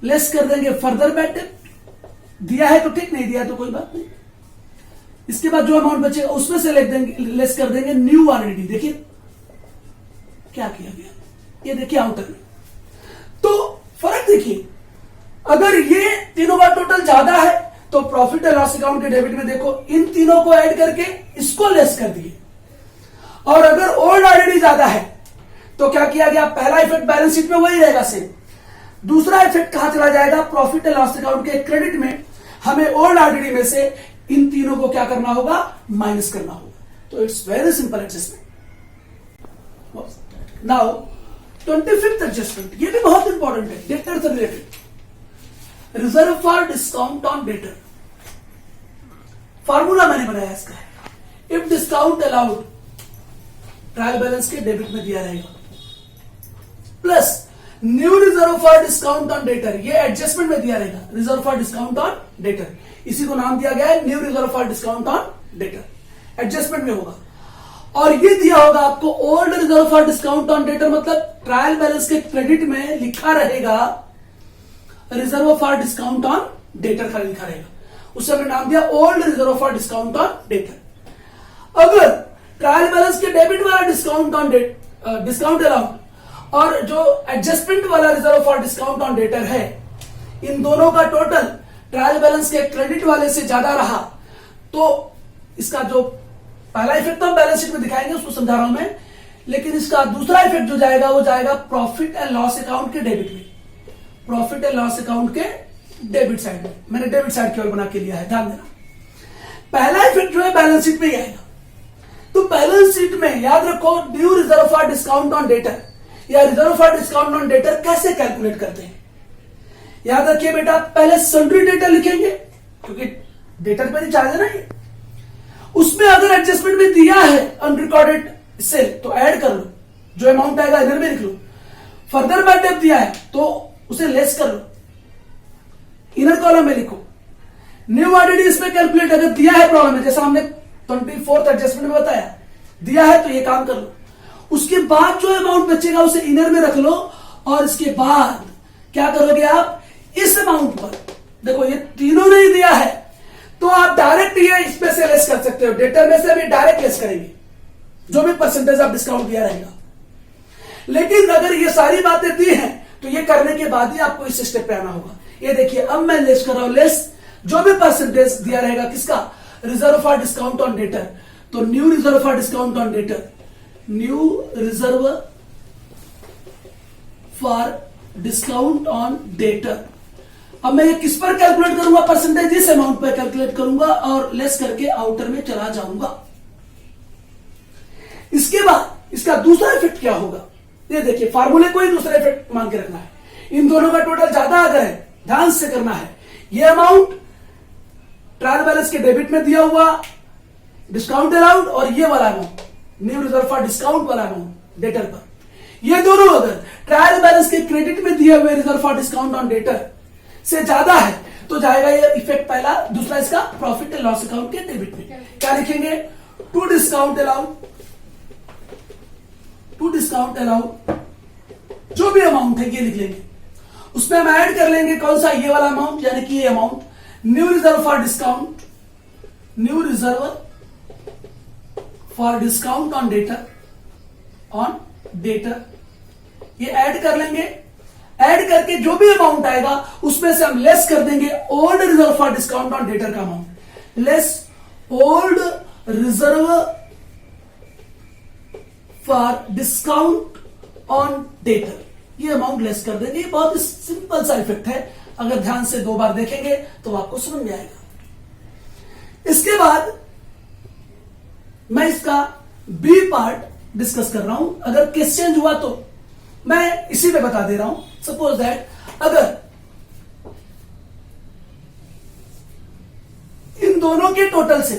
A: लेस कर देंगे फर्दर बैड डेप्ट। दिया है तो ठीक, नहीं दिया तो कोई बात नहीं। इसके बाद जो अमाउंट बचेगा उसमें से लेस कर देंगे न्यू आरडीडी। देखिए क्या किया गया, ये देखिए आउटर में। तो फर्क देखिए, अगर ये तीनों का टोटल ज्यादा है तो प्रॉफिट एंड लॉस अकाउंट के डेबिट में देखो इन तीनों को ऐड करके इसको लेस कर दिए, और अगर ओल्ड आरडीडी ज्यादा है तो क्या किया गया, पहला इफेक्ट बैलेंस शीट में वही रहेगा सेम। दूसरा इफेक्ट कहां चला जाएगा, प्रॉफिट एंड लॉस अकाउंट के क्रेडिट में। हमें ओल्ड आरडीडी में से इन तीनों को क्या करना होगा, माइनस करना होगा। तो it's very simple adjustment. Now 25th adjustment, ये भी बहुत इंपॉर्टेंट है, डेटर से related. Reserve for discount on debtor, formula मैंने बनाया इसका है। If discount allowed trial balance के डेबिट में दिया रहेगा, plus new reserve for discount on debtor, ये एडजस्टमेंट में दिया रहेगा, reserve for discount on debtor, इसी को नाम दिया गया है new reserve for discount on debtor, adjustment में होगा। और ये दिया होगा आपको old reserve for discount on debtor, मतलब ट्रायल बैलेंस के क्रेडिट में लिखा रहेगा reserve for discount on debtor का लिखा रहेगा, उसे हमने नाम दिया old reserve for discount on debtor. अगर ट्रायल बैलेंस के डेबिट वाला डिस्काउंट ऑन डिस्काउंट अलाउंट और जो एडजस्टमेंट वाला reserve for discount on debtor है, इन दोनों का टोटल ट्रायल बैलेंस के क्रेडिट वाले से ज्यादा रहा, तो इसका जो पहला इफेक्ट तो हम बैलेंस शीट में दिखाएंगे, उसको समझा रहा हूं मैं, लेकिन इसका दूसरा इफेक्ट जो जाएगा वो जाएगा प्रॉफिट एंड लॉस अकाउंट के डेबिट में, प्रॉफिट एंड लॉस अकाउंट के डेबिट साइड में। मैंने डेबिट साइड की ओर बना के लिया है, ध्यान देना। पहला इफेक्ट जो है बैलेंस शीट में ही आएगा। तो बैलेंस शीट में याद रखो due reserve for discount on debtor या reserve for discount on debtor कैसे कैलकुलेट करते हैं। याद रखिए बेटा, पहले सन्ड्री डेटर लिखेंगे क्योंकि डेटर पर ही चार्ज है ना ये, उसमें अगर एडजस्टमेंट में दिया है अनरिकॉर्डेड सेल तो ऐड कर लो, जो अमाउंट आएगा इधर में लिख लो। फर्दर बैड डेट दिया है तो उसे लेस कर लो, इनर कॉलम में लिखो। न्यू आरडीडी इसमें कैलकुलेट अगर दिया है प्रॉब्लम में, जैसा हमने 24th एडजस्टमेंट में बताया, दिया है तो ये काम कर लो। उसके बाद जो अमाउंट बचेगा उसे इनर में रख लो, और इसके बाद क्या करोगे आप, इस अमाउंट पर देखो ये तीनों नहीं दिया है तो आप डायरेक्ट ये इसमें से लेस कर सकते हो, डेटर में से भी डायरेक्ट लेस करेंगे जो भी परसेंटेज ऑफ डिस्काउंट दिया रहेगा। लेकिन अगर ये सारी बातें दी हैं तो ये करने के बाद ही आपको इस स्टेप पे आना होगा। ये देखिए अब मैं लेस कर रहा हूं, लेस जो भी परसेंटेज दिया रहेगा किसका, reserve for discount on debtor, तो new reserve for discount on debtor, new reserve for discount on debtor. अब मैं ये किस पर कैलकुलेट करूंगा, परसेंटेज इस अमाउंट पर कैलकुलेट करूंगा और लेस करके आउटर में चला जाऊंगा। इसके बाद इसका दूसरा इफेक्ट क्या होगा, ये देखिए फार्मूले को ही दूसरा इफेक्ट मान के रखना है। इन दोनों का टोटल ज्यादा अगर है, ध्यान से करना है, ये अमाउंट ट्रायल बैलेंस के डेबिट में दिया हुआ डिस्काउंट अलाउड और ये वाला amount new reserve for discount वाला अमाउंट डेटर पर, ये दोनों अगर ट्रायल बैलेंस के क्रेडिट में दिए हुए reserve for discount on debtor से ज्यादा है तो जाएगा ये इफेक्ट पहला। दूसरा इसका प्रॉफिट एंड लॉस अकाउंट के डेबिट में क्या लिखेंगे, to discount allowed, to discount allowed जो भी अमाउंट है ये लिख लेंगे। उसमें हम ऐड कर लेंगे कौन सा, ये वाला अमाउंट, यानी कि ये amount new reserve for discount, new reserve for discount on debtor, on debtor, ये ऐड कर लेंगे। ऐड करके जो भी अमाउंट आएगा उसमें से हम लेस कर देंगे old reserve for discount on debtor का amount, less old reserve for discount on debtor, ये अमाउंट लेस कर देंगे। बहुत सिंपल सा इफेक्ट है, अगर ध्यान से 2 बार देखेंगे तो आपको समझ में आएगा। इसके बाद मैं इसका बी पार्ट डिस्कस कर रहा हूं। अगर केस चेंज हुआ तो मैं इसी में बता दे रहा हूं। सपोज दैट अगर इन दोनों के टोटल से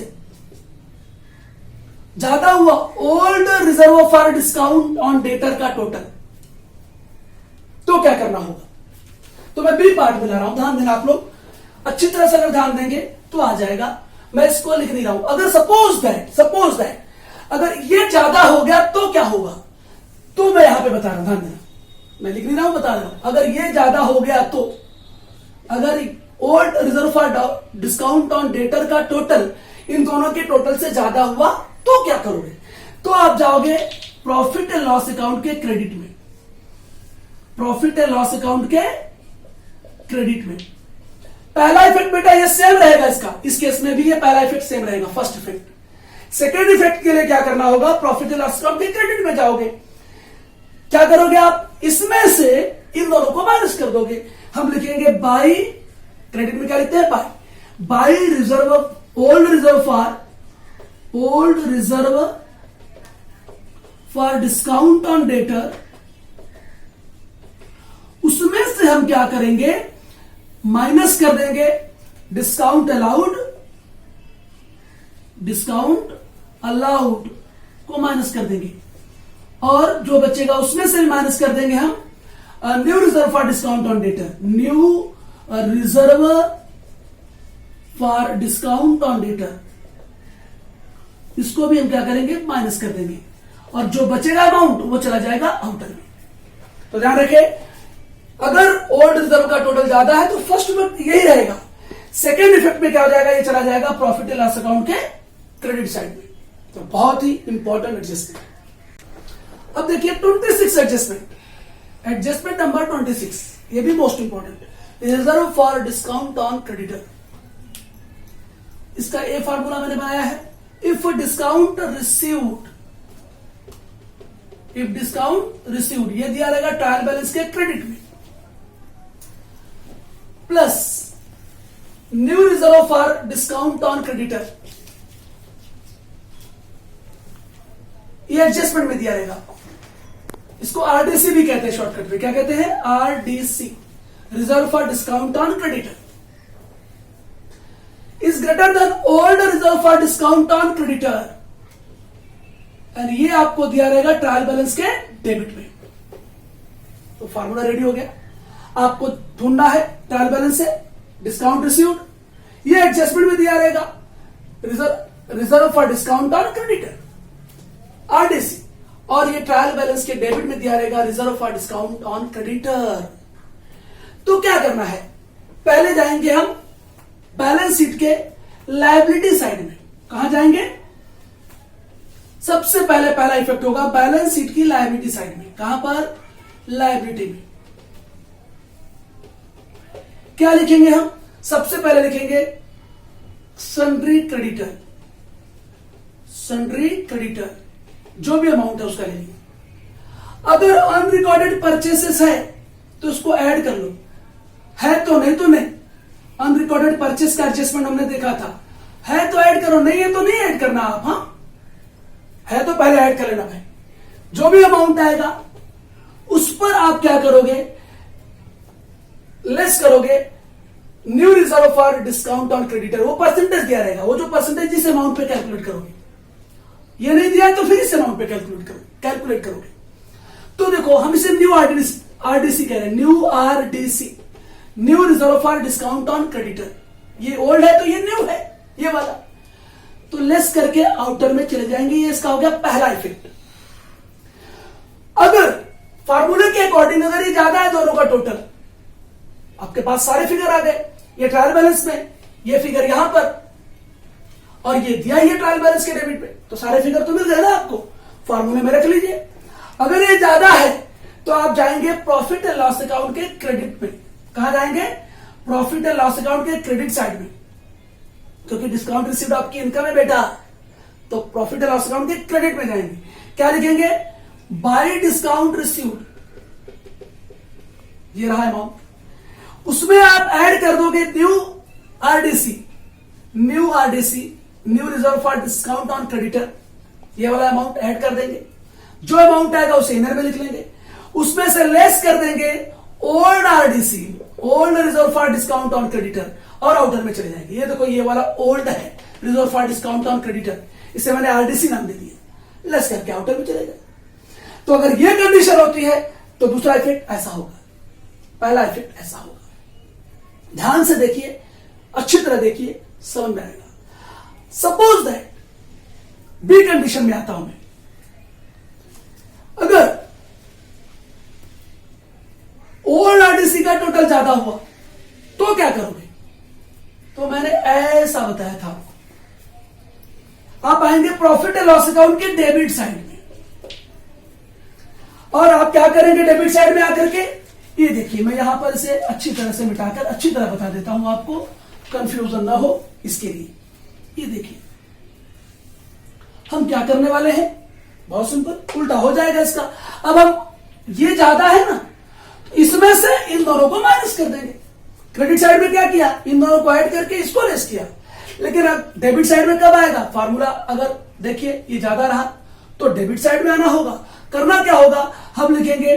A: ज्यादा हुआ old reserve for discount on debtor का टोटल, तो क्या करना होगा। तो मैं बी पार्ट में ला रहा हूं, ध्यान देना आप लोग, अच्छी तरह से अगर ध्यान देंगे तो आ जाएगा। मैं इसको लिख नहीं रहा हूं। अगर सपोज दैट अगर ये ज्यादा हो गया तो क्या होगा, तो मैं यहां पे बता रहा हूं, ध्यान देना, मैं लिख नहीं रहा हूं, बता रहा हूं। अगर ये ज्यादा हो गया तो, अगर old reserve for discount on debtor का टोटल इन दोनों के टोटल से ज्यादा हुआ तो क्या करोगे, तो आप जाओगे प्रॉफिट एंड लॉस अकाउंट के क्रेडिट में, प्रॉफिट एंड लॉस अकाउंट के क्रेडिट में। पहला इफेक्ट बेटा ये सेम रहेगा इसका, इस केस में भी ये पहला इफेक्ट सेम रहेगा, फर्स्ट इफेक्ट। सेकेंड इफेक्ट के लिए क्या करना होगा, प्रॉफिट एंड लॉस अकाउंट के क्रेडिट में जाओगे। क्या करोगे आप, इसमें से इन दोनों को माइनस कर दोगे। हम लिखेंगे बाई, क्रेडिट में क्या लिखते हैं, by reserve, old reserve for discount on debtor. उसमें से हम क्या करेंगे, माइनस कर देंगे डिस्काउंट अलाउड को माइनस कर देंगे, और जो बचेगा उसमें से माइनस कर देंगे हम new reserve for discount on debtor, new reserve for discount on debtor, इसको भी हम क्या करेंगे, माइनस कर देंगे, और जो बचेगा अमाउंट वो चला जाएगा आउटर में। तो ध्यान रखें, अगर ओल्ड रिजर्व का टोटल ज्यादा है तो फर्स्ट इफेक्ट यही रहेगा, सेकेंड इफेक्ट में क्या हो जाएगा, ये चला जाएगा प्रॉफिट एंड लॉस अकाउंट के क्रेडिट साइड में। तो बहुत ही इंपॉर्टेंट एडजस्टमेंट। अब देखिए 26 एडजस्टमेंट, एडजस्टमेंट नंबर 26, ये भी most important, reserve for discount on creditor. इसका ए फार्मूला मैंने बनाया है, if discount received, if discount received, ये दिया रहेगा ट्रायल बैलेंस के क्रेडिट में, plus new reserve for discount on creditor, ये एडजस्टमेंट में दिया रहेगा। इसको आरडीसी भी कहते हैं शॉर्टकट में, क्या कहते हैं, RDC, reserve for discount on creditor, is greater than old reserve for discount on creditor, and ये आपको दिया रहेगा ट्रायल बैलेंस के डेबिट में। तो फार्मूला रेडी हो गया, आपको ढूंढना है ट्रायल बैलेंस से डिस्काउंट रिसीव्ड, ये एडजस्टमेंट में दिया रहेगा reserve for discount on creditor RDC, और ये ट्रायल बैलेंस के डेबिट में दिया रहेगा reserve for discount on creditor. तो क्या करना है, पहले जाएंगे हम बैलेंस शीट के लायबिलिटी साइड में। कहां जाएंगे, सबसे पहले पहला इफेक्ट होगा बैलेंस शीट की लायबिलिटी साइड में। कहां पर, लायबिलिटी में। क्या लिखेंगे हम, सबसे पहले लिखेंगे सन्ड्री क्रेडिटर, सन्ड्री क्रेडिटर, जो भी अमाउंट है उसका लेंगे। अगर अनरिकॉर्डेड परचेसेस है तो उसको ऐड कर लो, है तो नहीं तो नहीं। अनरिकॉर्डेड परचेस का एडजस्टमेंट हमने देखा था, है तो ऐड करो, नहीं है तो नहीं ऐड करना आप, हाँ है तो पहले ऐड कर लेना भाई। जो भी अमाउंट आएगा उस पर आप क्या करोगे, लेस करोगे new reserve for discount on creditor, वो परसेंटेज दिया रहेगा, वो जो परसेंटेज जिस अमाउंट पे कैलकुलेट करोगे, ये नहीं दिया तो फिर इस अमाउंट पे कैलकुलेट करोगे। तो देखो हम इसे न्यू आरडीसी कह रहे हैं, new RDC, new reserve for discount on creditor. ये ओल्ड है तो ये न्यू है, ये वाला, तो लेस करके आउटर में चले जाएंगे। ये इसका हो गया पहला इफेक्ट। अगर फार्मूले के अकॉर्डिंग अगर ये ज्यादा है दोनों का टोटल, आपके पास सारे फिगर आ गए, ये ट्रायल बैलेंस में, ये फिगर यहां पर, और ये दिया ही है ट्रायल बैलेंस के डेबिट पे, तो सारे फिगर तो मिल गए ना आपको, फार्मूले में रख लीजिए। अगर ये ज्यादा है तो आप जाएंगे प्रॉफिट एंड लॉस अकाउंट के क्रेडिट में। कहां जाएंगे, प्रॉफिट एंड लॉस अकाउंट के क्रेडिट साइड में, क्योंकि डिस्काउंट रिसीव्ड आपकी इनकम है बेटा, तो प्रॉफिट एंड लॉस अकाउंट के क्रेडिट में जाएंगे। क्या लिखेंगे, बाय डिस्काउंट रिसीव्ड, ये रहा अमाउंट, उसमें आप ऐड कर दोगे new RDC, new RDC, new reserve for discount on creditor, ये वाला अमाउंट ऐड कर देंगे। जो अमाउंट आएगा उसे इनर में लिख लेंगे, उसमें से लेस कर देंगे old RDC, old reserve for discount on creditor, और आउटर में चले जाएंगे। ये देखो ये वाला ओल्ड है, reserve for discount on creditor, इसे मैंने आरडीसी नाम दे दिया, लेस करके आउटर में चले गए। तो अगर ये कंडीशन होती है तो दूसरा इफेक्ट ऐसा होगा, पहला इफेक्ट ऐसा होगा। ध्यान से देखिए, अच्छी तरह देखिए, समझ में आएगा। सपोज दैट बी कंडीशन में आता हूं मैं, अगर ओल्ड आरडीसी का टोटल ज्यादा हुआ तो क्या करोगे, तो मैंने ऐसा बताया था आपको, आप आएंगे प्रॉफिट एंड लॉस अकाउंट के डेबिट साइड में, और आप क्या करेंगे डेबिट साइड में आकर के, ये देखिए मैं यहां पर इसे अच्छी तरह से मिटाकर अच्छी तरह बता देता हूं आपको, कंफ्यूजन ना हो इसके लिए। ये देखिए हम क्या करने वाले हैं, बहुत सिंपल, उल्टा हो जाएगा इसका। अब हम ये ज्यादा है ना, इसमें से इन दोनों को माइनस कर देंगे। क्रेडिट साइड में क्या किया, इन दोनों को ऐड करके इसको लेस किया, लेकिन अब डेबिट साइड में कब आएगा फार्मूला, अगर देखिए ये ज्यादा रहा तो डेबिट साइड में आना होगा। करना क्या होगा, हम लिखेंगे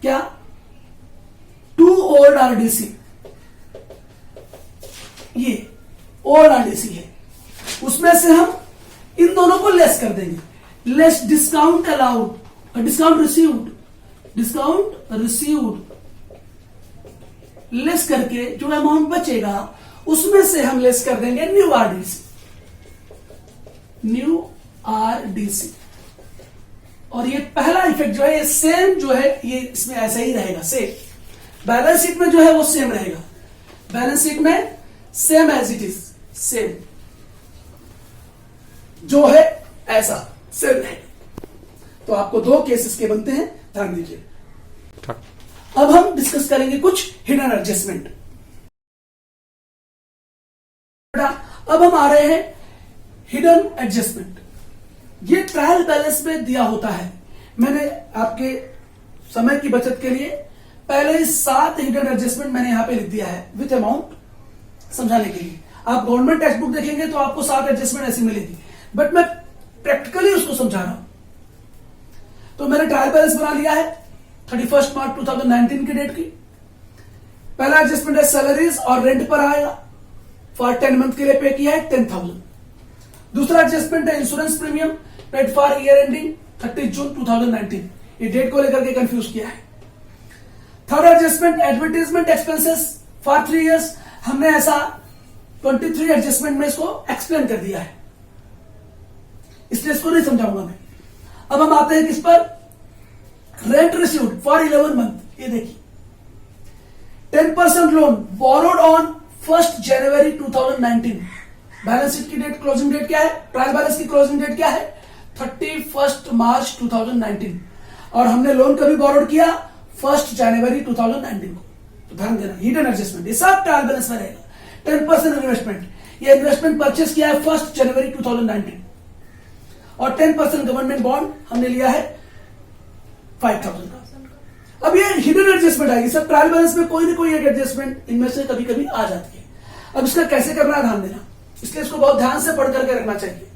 A: क्या, टू ओल्ड आरडीसी, ये ओल्ड आरडीसी है, उसमें से हम इन दोनों को लेस कर देंगे, less discount allowed, discount received, discount received less करके जो अमाउंट बचेगा उसमें से हम लेस कर देंगे न्यू आरडीसी, न्यू आरडीसी। और ये पहला इफेक्ट जो है ये सेम जो है ये इसमें ऐसा ही रहेगा, सेम बैलेंस शीट में जो है वो सेम रहेगा, बैलेंस शीट में same as it is, same जो है ऐसा सेम रहेगा। तो आपको दो केसेस के बनते हैं, ध्यान दीजिए। अब हम डिस्कस करेंगे कुछ हिडन एडजस्टमेंट। अब हम आ रहे हैं हिडन एडजस्टमेंट। ये ट्रायल बैलेंस में दिया होता है। मैंने आपके समय की बचत के लिए पहले 7 हिडन एडजस्टमेंट मैंने यहां पे लिख दिया है विथ अमाउंट समझाने के लिए। आप गवर्नमेंट टेक्स्ट बुक देखेंगे तो आपको 7 एडजस्टमेंट ऐसी मिलेगी, बट मैं प्रैक्टिकली उसको समझा रहा हूं। तो मैंने ट्रायल बैलेंस बना लिया है 31 मार्च 2019 की डेट की। पहला एडजस्टमेंट है सैलरीज और रेंट पर आएगा, फॉर 10 मंथ के लिए पे किया है 10,000। दूसरा एडजस्टमेंट है insurance premium paid for year ending 30 जून 2019। ये डेट को लेकर के कंफ्यूज किया है। Third adjustment advertisement expenses for 3 years. हमने ऐसा 23 एडजस्टमेंट में इसको एक्सप्लेन कर दिया है, इसलिए इसको नहीं समझाऊंगा मैं। अब हम आते हैं किस पर, रेंट रिसीव्ड फॉर 11 मंथ। ये देखिए 10% loan borrowed on 1 January 2019। Balance sheet की डेट, क्लोजिंग डेट क्या है, ट्रायल बैलेंस की क्लोजिंग डेट क्या है, 31 मार्च 2019। और हमने लोन कभी बोरोड किया 1 जनवरी 2019 को। तो ध्यान देना, हिडन एडजस्टमेंट ये सब ट्रायल बैलेंस में रहेगा। 10% इन्वेस्टमेंट, ये इन्वेस्टमेंट परचेस किया है 1 जनवरी 2019। और 10% गवर्नमेंट बॉन्ड हमने लिया है 5,000 का। अब ये हिडन एडजस्टमेंट आएगी, सब ट्रायल बैलेंस में कोई ना कोई एक एडजस्टमेंट इनमें से कभी कभी आ जाती है। अब इसका कैसे करना है ध्यान देना, इसलिए इसको बहुत ध्यान से पढ़ करके रखना चाहिए।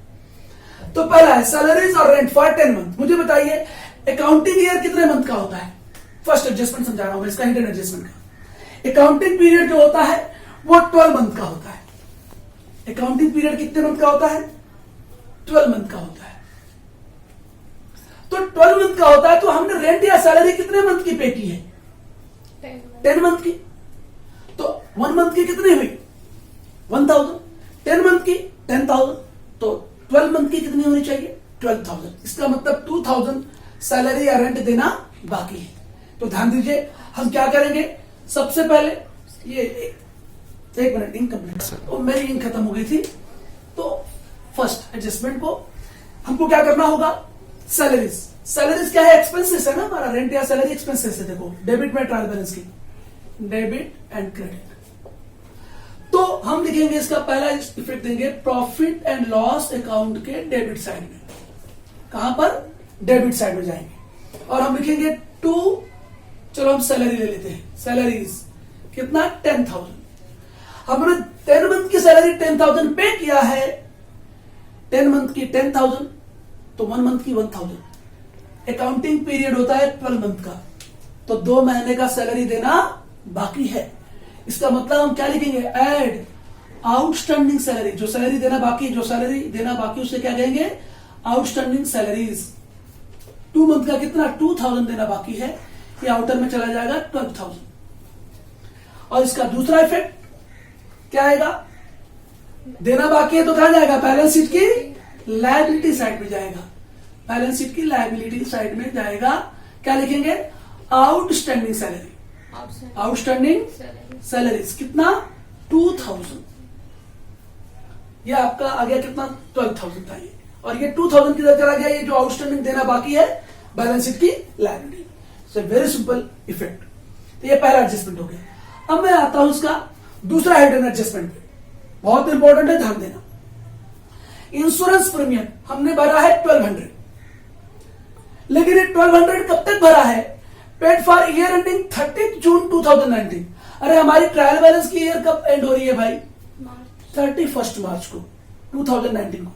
A: तो पहला है सैलरीज और रेंट फॉर 10 मंथ। मुझे बताइए अकाउंटिंग ईयर कितने मंथ का होता है? फर्स्ट एडजस्टमेंट समझा रहा हूं मैं इसका, हिडन एडजस्टमेंट का। अकाउंटिंग पीरियड जो होता है वो 12 मंथ का होता है। अकाउंटिंग पीरियड कितने मंथ का होता है? 12 मंथ का होता है। तो 12 मंथ का होता है, तो हमने रेंट या सैलरी कितने मंथ की पे की है? 10 मंथ की। तो 1 मंथ की कितनी हुई? 1,000। 10 मंथ की 10,000। तो 12 मंथ की कितनी होनी चाहिए? 12,000। इसका मतलब 2,000 सैलरी या रेंट देना बाकी है। तो ध्यान दीजिए, हम क्या करेंगे, सबसे पहले ये एक मिनट, इनकम्प्लीट, और मेरी इंक खत्म हो गई थी। तो फर्स्ट एडजस्टमेंट को हमको क्या करना होगा, सैलरीज। सैलरीज क्या है? एक्सपेंसेस है ना हमारा, रेंट या सैलरी एक्सपेंसेस है। देखो डेबिट में ट्रायल बैलेंस की, डेबिट एंड क्रेडिट। तो हम लिखेंगे इसका पहला इफेक्ट देंगे प्रॉफिट एंड लॉस अकाउंट के डेबिट साइड में। कहां पर? डेबिट साइड में जाएंगे और हम लिखेंगे 2, चलो हम सैलरी ले लेते हैं। सैलरीज कितना? 10,000। हमने 10 मंथ की सैलरी 10,000 पे किया है, 10 मंथ की 10,000, तो 1 मंथ की 1,000। अकाउंटिंग पीरियड होता है 12 मंथ का, तो 2 महीने का सैलरी देना बाकी है। इसका मतलब हम क्या लिखेंगे, एड आउटस्टैंडिंग सैलरी। जो सैलरी देना बाकी, जो सैलरी देना बाकी उसे क्या कहेंगे? Outstanding salaries. 2 मंथ का कितना? 2,000 देना बाकी है, ये आउटर में चला जाएगा 12,000। और इसका दूसरा इफेक्ट क्या आएगा? देना बाकी है तो कहां जाएगा? बैलेंस शीट की लायबिलिटी साइड में जाएगा। बैलेंस शीट की लायबिलिटी साइड में जाएगा। क्या लिखेंगे? Outstanding salary, outstanding salaries. कितना? 2,000। ये आपका आ गया कितना? 12,000 था ये। और ये 2,000 किधर चला गया? ये जो आउटस्टैंडिंग देना बाकी है बैलेंस शीट की liability. So very simple effect. तो ये पहला एडजस्टमेंट हो गया। अब मैं आता हूं इसका दूसरा हिडन एडजस्टमेंट पे, बहुत इंपॉर्टेंट है, ध्यान देना। इंश्योरेंस प्रीमियम हमने भरा है 1200, लेकिन ये 1200 कब तक भरा है? पेड फॉर ईयर एंडिंग 30 जून 2019। अरे हमारी ट्रायल बैलेंस की ईयर कब एंड हो रही है भाई? 31 मार्च को 2019 को।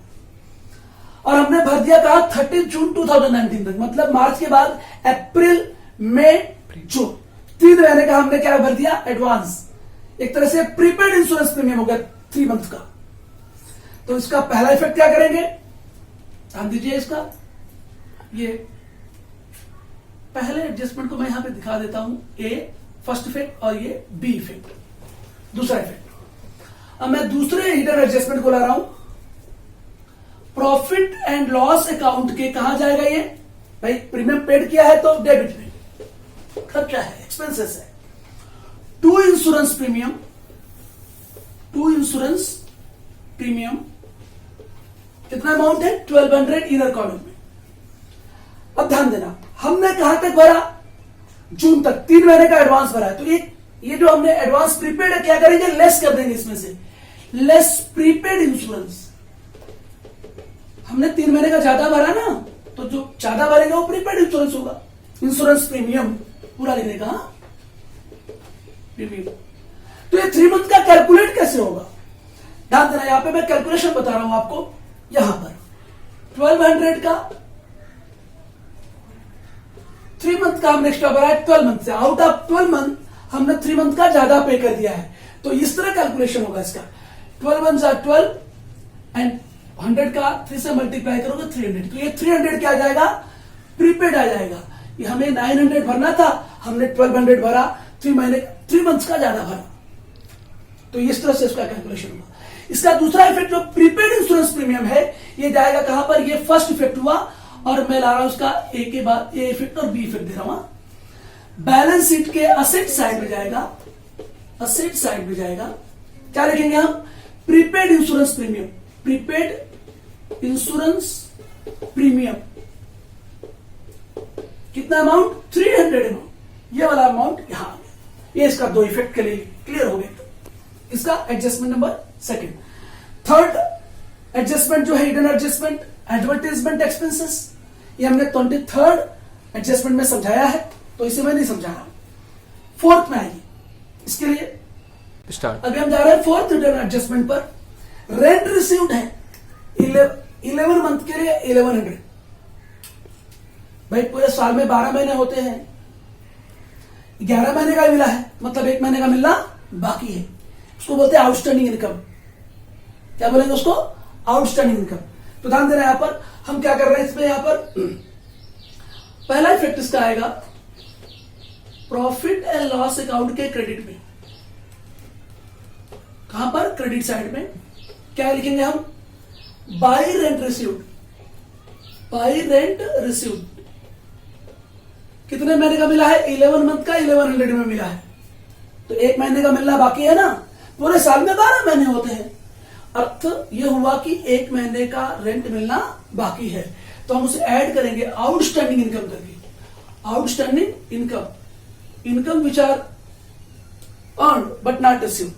A: और हमने भर दिया कहा 30 जून 2019 तक, मतलब मार्च के बाद अप्रैल, मई, जून, 3 महीने का हमने क्या भर दिया? एडवांस। एक तरह से प्रीपेड इंश्योरेंस प्रीमियम हो गया 3 मंथ का। तो इसका पहला इफेक्ट क्या करेंगे, ध्यान दीजिए। इसका ये पहले एडजस्टमेंट को मैं यहां पे दिखा देता हूं, ए फर्स्ट इफेक्ट और ये बी इफेक्ट, दूसरा इफेक्ट। अब मैं दूसरे हिडन एडजस्टमेंट को ला रहा हूं। प्रॉफिट एंड लॉस अकाउंट के कहां जाएगा ये? भाई प्रीमियम पेड किया है तो डेबिट में, खर्चा है, एक्सपेंसेस है। To insurance premium, to insurance premium कितना अमाउंट है? 1200 इनर कॉलम में। अब ध्यान देना, हमने कहां तक भरा? जून तक, 3 महीने का एडवांस भरा है। तो ये जो हमने एडवांस प्रीपेड है, क्या करेंगे? लेस कर देंगे इसमें से, लेस प्रीपेड इंश्योरेंस। हमने 3 महीने का ज्यादा भरा ना, तो जो ज्यादा भरेगा वो प्रीपेड इंश्योरेंस होगा। इंश्योरेंस प्रीमियम पूरा लिखने का, प्रीमियम। तो ये 3 मंथ का कैलकुलेट कैसे होगा? ध्यान देना, यहां पे मैं कैलकुलेशन बता रहा हूं आपको। यहां पर 1200 का 3 मंथ का हमने एक्स्ट्रा भरा है 12 मंथ से। आउट ऑफ 12 मंथ हमने 3 मंथ का ज्यादा पे कर दिया है। तो इस तरह कैलकुलेशन होगा इसका। 12 1 12 एंड 100 का 3 से मल्टीप्लाई करोगे 300। तो ये 300 क्या आ जाएगा? प्रीपेड आ जाएगा। ये हमें 900 भरना था, हमने 1200 भरा, 3 मंथ्स का ज्यादा भरा। तो इस तरह से इसका कैलकुलेशन होगा। इसका दूसरा इफेक्ट जो प्रीपेड इंश्योरेंस प्रीमियम है, ये जाएगा कहां पर? ये फर्स्ट इफेक्ट हुआ, और मैं ला रहा हूं उसका ए के बाद ए इफेक्ट और बी इफेक्ट दे रहा हूं। बैलेंस शीट के असेट साइड में जाएगा, असेट साइड में जाएगा। क्या लिखेंगे हम? Prepaid insurance premium, prepaid insurance premium कितना अमाउंट? 300 अमाउंट। ये वाला अमाउंट यहां आ गया। ये इसका 2 इफेक्ट के लिए क्लियर हो गया। इसका adjustment number second. Third adjustment जो है हिडन एडजस्टमेंट, एडवर्टाइजमेंट एक्सपेंसेस, ये हमने 23rd एडजस्टमेंट में समझाया है, तो इसे मैं नहीं समझा रहा हूं। फोर्थ में आएगी इसके लिए स्टार्ट। अभी हम जा रहे हैं फोर्थ हिडन एडजस्टमेंट पर। रेंट रिसीव्ड है 11 मंथ के लिए 1100। भाई पूरे साल में 12 महीने होते हैं, 11 महीने का मिला है, मतलब 1 महीने का मिलना बाकी है। उसको बोलते हैं आउटस्टैंडिंग इनकम। क्या बोलेंगे उसको? Outstanding income. तो ध्यान देना, यहां पर हम क्या कर रहे हैं, इसमें यहां पर पहला इफेक्ट इसका आएगा प्रॉफिट एंड लॉस अकाउंट के क्रेडिट में। कहां पर? क्रेडिट साइड में। क्या लिखेंगे हम? Bye rent received, bye rent received कितने महीने का मिला है? 11 मंथ का 1100 में मिला है। तो 1 महीने का मिलना बाकी है ना, पूरे साल में 12 महीने होते हैं। अर्थ यह हुआ कि 1 महीने का रेंट मिलना बाकी है, तो हम उसे ऐड करेंगे आउटस्टैंडिंग इनकम करके। Outstanding income, income which are earned but not received.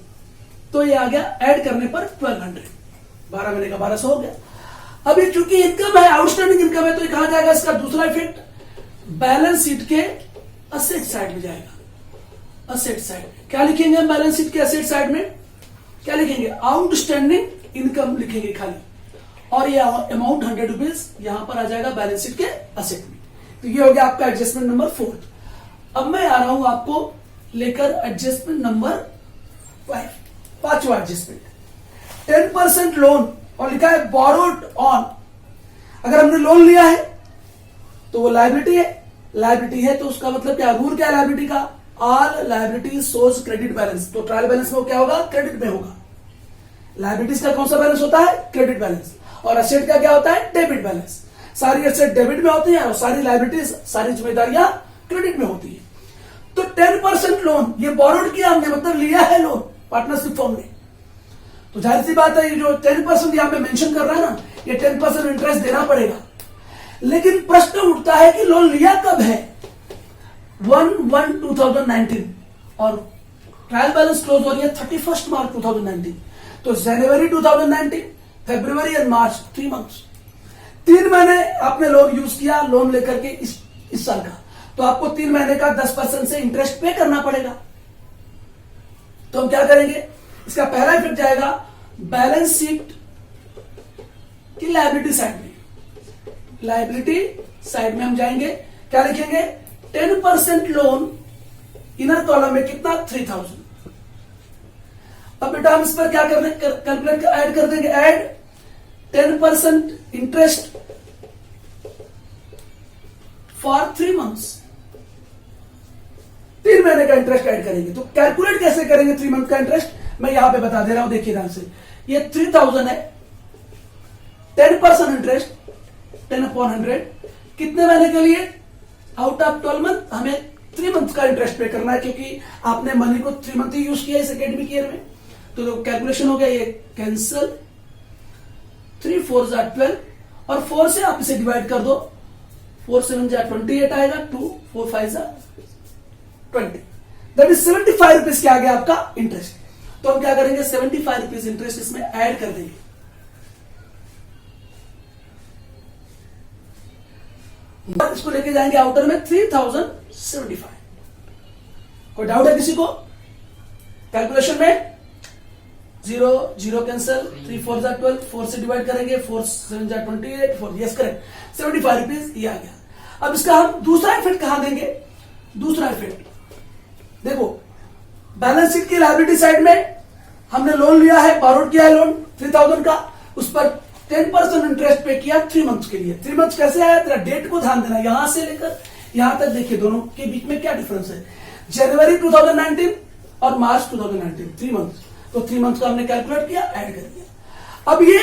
A: तो ये आ गया ऐड करने पर 1200, 12 महीने का 1200 हो गया। अभी चूंकि इनकम है, आउटस्टैंडिंग इनकम है, तो ये कहां जाएगा? इसका दूसरा इफेक्ट बैलेंस शीट के असेट साइड में जाएगा। असेट साइड क्या लिखेंगे हम? बैलेंस शीट के असेट साइड में क्या लिखेंगे? आउटस्टैंडिंग इनकम लिखेंगे खाली, और ये अमाउंट 100 रुपीज यहां पर आ जाएगा बैलेंस शीट के असेट में। तो ये हो गया आपका एडजस्टमेंट नंबर 4। अब मैं आ रहा हूं आपको लेकर एडजस्टमेंट नंबर 5, 5वां एडजस्टमेंट। 10% लोन, और लिखा है बोरोड ऑन। अगर हमने लोन लिया है तो वो लायबिलिटी है, लायबिलिटी है तो उसका मतलब क्या? रूल क्या है लायबिलिटी का? All liability source credit balance. तो ट्रायल बैलेंस में क्या होगा? क्रेडिट में होगा। लायबिलिटीज का कौन सा बैलेंस होता है? Credit balance. और एसेट का क्या होता है? Debit balance. सारी एसेट डेबिट में होती है और सारी लायबिलिटीज, सारी जिम्मेदारियां क्रेडिट में होती है। तो 10% लोन ये बोरोड किया हमने, मतलब लिया है लोन पार्टनरशिप फॉर्म में। तो जाहिर सी बात है, ये जो 10% यहां पे मेंशन कर रहा है ना, ये 10% इंटरेस्ट देना पड़ेगा। लेकिन प्रश्न उठता है कि लोन लिया कब है? 1/1/2019 और ट्रायल बैलेंस क्लोज हो रही है 31 मार्च 2019। तो जनवरी 2019, फरवरी एंड मार्च, 3 मंथ्स, 3 महीने आपने लोन यूज किया, लोन लेकर के इस साल का, तो आपको 3 महीने का 10% से इंटरेस्ट पे करना पड़ेगा। तो हम क्या करेंगे? इसका पहला इफेक्ट जाएगा बैलेंस शीट की लायबिलिटी साइड में। लायबिलिटी साइड में हम जाएंगे, क्या लिखेंगे? 10% लोन इनर कॉलम में कितना? 3000। अब बेटा हम इस पर क्या कर कैलकुलेट ऐड कर देंगे। ऐड 10% इंटरेस्ट फॉर 3 मंथ्स, 3 महीने का इंटरेस्ट ऐड करेंगे। तो कैलकुलेट कैसे करेंगे 3 मंथ का इंटरेस्ट मैं यहां पे बता दे रहा हूं, देखिए ध्यान से। ये 3000 है, 10% इंटरेस्ट 10/100 कितने महीने के लिए? आउट ऑफ 12 मंथ हमें 3 मंथ का इंटरेस्ट पे करना है, क्योंकि आपने मनी को 3 मंथ ही यूज किया इस एकेडमिक ईयर में। तो कैलकुलेशन हो गया, ये कैंसल, 3 4 जा 12 और 4 से आप इसे डिवाइड कर दो, 4 7 जा 28 आएगा, 2 4 5 जा 20, दैट इज 75 रुपीज क्या आ गया आपका इंटरेस्ट। तो हम क्या करेंगे, 75 रुपीज इंटरेस्ट इसमें ऐड कर देंगे। इसको लेके जाएंगे आउटर में 3075। कोई डाउट है किसी को कैलकुलेशन में? 0 0 कैंसल, 3 4 जा 12, 4 से डिवाइड करेंगे, 4 7 जा 28, 4 यस करेक्ट, 75 रुपीज ये आ गया। अब इसका हम दूसरा इफेक्ट कहां देंगे? दूसरा इफेक्ट देखो, बैलेंस शीट की लायबिलिटी साइड में हमने लोन लिया है, बोरोड किया है लोन 3000 का, उस पर 10% इंटरेस्ट पे किया 3 मंथ्स के लिए। 3 मंथ्स कैसे आया? तेरा डेट को ध्यान देना, यहां से लेकर यहां तक देखिए दोनों के बीच में क्या डिफरेंस है। जनवरी 2019 और मार्च 2019, 3 मंथ्स। तो 3 मंथ्स का हमने कैलकुलेट किया, ऐड कर दिया। अब ये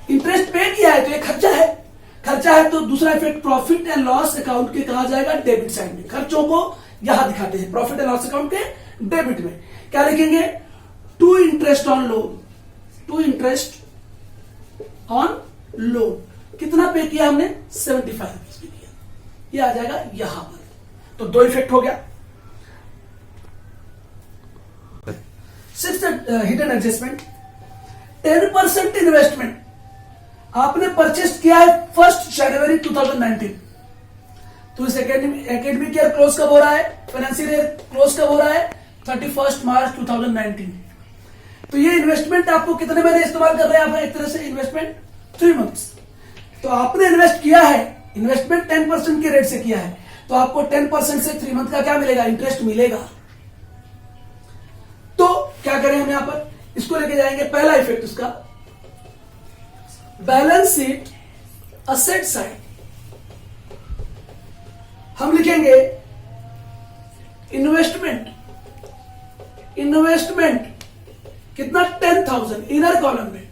A: इंटरेस्ट पे किया है तो ये खर्चा है, खर्चा है तो दूसरा effect profit and loss account के कहा जाएगा डेबिट साइड में। खर्चों को यहां दिखाते हैं प्रॉफिट एंड लॉस अकाउंट के डेबिट में। क्या लिखेंगे? To interest on loan, to interest on loan कितना पे किया हमने? 75 रुपीज पे किया, ये आ जाएगा यहां पर। तो 2 इफेक्ट हो गया। 6th हिडन एडजस्टमेंट, 10% इन्वेस्टमेंट आपने परचेस किया है 1 जनवरी 2019। तो इस एकेडमिक ईयर क्लोज कब हो रहा है? फाइनेंशियल ईयर क्लोज कब हो रहा है? 31 मार्च 2019। तो ये इन्वेस्टमेंट आपको कितने महीने इस्तेमाल कर रहे हैं आप? एक तरह से इन्वेस्टमेंट 3 मंथ्स। तो आपने इन्वेस्ट किया है, इन्वेस्टमेंट 10% के रेट से किया है, तो आपको 10% से 3 मंथ का क्या मिलेगा? इंटरेस्ट मिलेगा। तो क्या करें हम यहां पर? इसको लेके जाएंगे, पहला इफेक्ट उसका बैलेंस शीट असेट साइड। हम लिखेंगे इन्वेस्टमेंट, इन्वेस्टमेंट कितना? 10,000 इनर कॉलम में,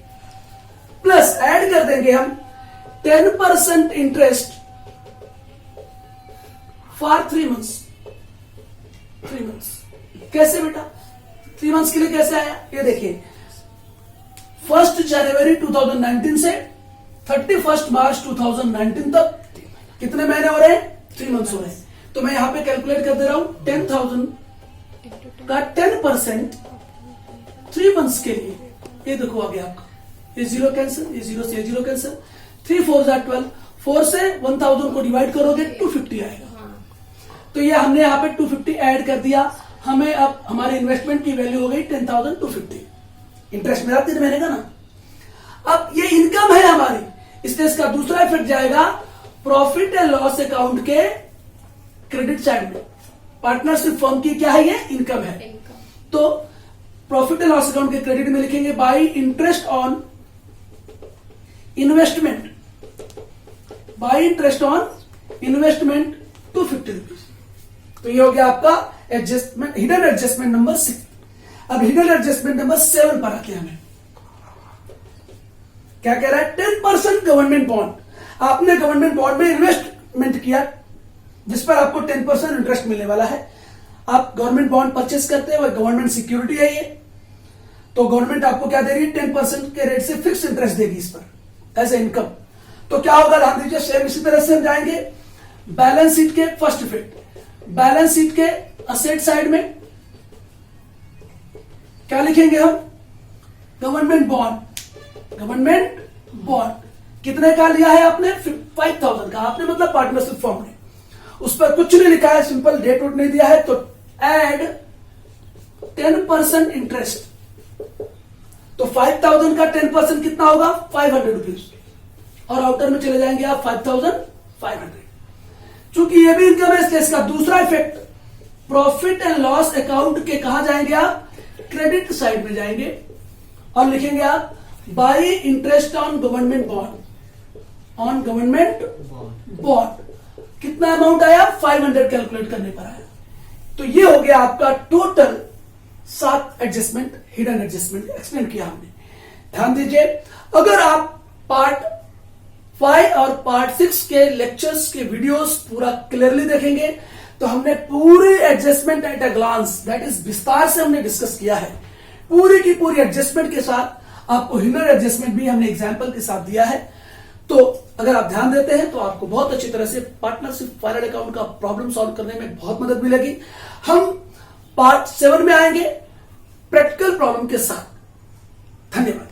A: प्लस ऐड कर देंगे हम 10% इंटरेस्ट फॉर 3 मंथ्स। 3 मंथ्स कैसे बेटा? 3 मंथ्स के लिए कैसे आया? ये देखिए, 1 जनवरी 2019 से 31 मार्च 2019 तक कितने महीने हो रहे हैं? 3 मंथ्स हो रहे हैं। तो मैं यहां पे कैलकुलेट कर दे रहा हूं, 10,000 का 10% 3 मंथ्स के लिए, ये देखो आ गया आपका, ये 0 कैंसिल, ये 0 से 0 कैंसिल, 3 4 जा 12, 4 से 1000 को डिवाइड करोगे 250 आएगा। तो ये हमने यहाँ पे 250 ऐड कर दिया। हमें अब हमारे इन्वेस्टमेंट की वैल्यू हो गई 10,250। इंटरेस्ट मेरा 3 महीने का ना। अब ये इनकम है हमारी, इसलिए इसका दूसरा इफेक्ट जाएगा प्रॉफिट एंड लॉस अकाउंट के क्रेडिट साइड में। पार्टनरशिप फर्म की क्या है? ये इनकम है। तो प्रॉफिट एंड लॉस अकाउंट के क्रेडिट में लिखेंगे by interest on investment, by interest on investment 250 rupees. तो ये हो गया आपका एडजस्टमेंट, हिडन एडजस्टमेंट नंबर 6। अब हिडन एडजस्टमेंट नंबर 7 पर आते हैं। हमें क्या कह रहा है? 10% गवर्नमेंट बॉन्ड, आपने गवर्नमेंट बॉन्ड में इन्वेस्टमेंट किया जिस पर आपको 10% इंटरेस्ट मिलने वाला है। आप गवर्नमेंट बॉन्ड परचेस करते हैं, वह गवर्नमेंट सिक्योरिटी है ये, तो गवर्नमेंट आपको क्या दे रही है? 10% के रेट से फिक्स इंटरेस्ट देगी इस पर एज ए इनकम। तो क्या होगा? ध्यान दीजिए, सेम इसी तरह से हम जाएंगे बैलेंस शीट के फर्स्ट इफेक्ट, बैलेंस शीट के असेट साइड में क्या लिखेंगे हम? गवर्नमेंट बॉन्ड, गवर्नमेंट बॉन्ड कितने का लिया है आपने? 5,000 का। आपने मतलब पार्टनरशिप फॉर्म ने, उस पर कुछ नहीं लिखा है, सिंपल डेट वोट नहीं दिया है, तो एड 10% इंटरेस्ट। तो 5,000 का 10% कितना होगा? 500 रुपीज, और आउटर में चले जाएंगे आप 5,500। चूंकि ये भी इनकम है, इसलिए इसका दूसरा effect profit and loss account के कहा जाएंगे आप? क्रेडिट साइड में जाएंगे और लिखेंगे आप by interest on government bond, on government bond. कितना अमाउंट आया? 500 कैलकुलेट करने पर आया। तो ये हो गया आपका total 7 adjustment, hidden adjustment explain किया हमने। ध्यान दीजिए, अगर आप पार्ट 5 और पार्ट 6 के लेक्चर्स के वीडियोस पूरा क्लियरली देखेंगे तो हमने पूरी adjustment at a glance, that is विस्तार से हमने डिस्कस किया है। पूरी की पूरी एडजस्टमेंट के साथ आपको हिडन एडजस्टमेंट भी हमने एग्जाम्पल के साथ दिया है। तो अगर आप ध्यान देते हैं तो आपको बहुत अच्छी तरह से पार्टनरशिप फाइनल अकाउंट का प्रॉब्लम सॉल्व करने में बहुत मदद मिलेगी। हम पार्ट 7 में आएंगे प्रैक्टिकल प्रॉब्लम के साथ। धन्यवाद।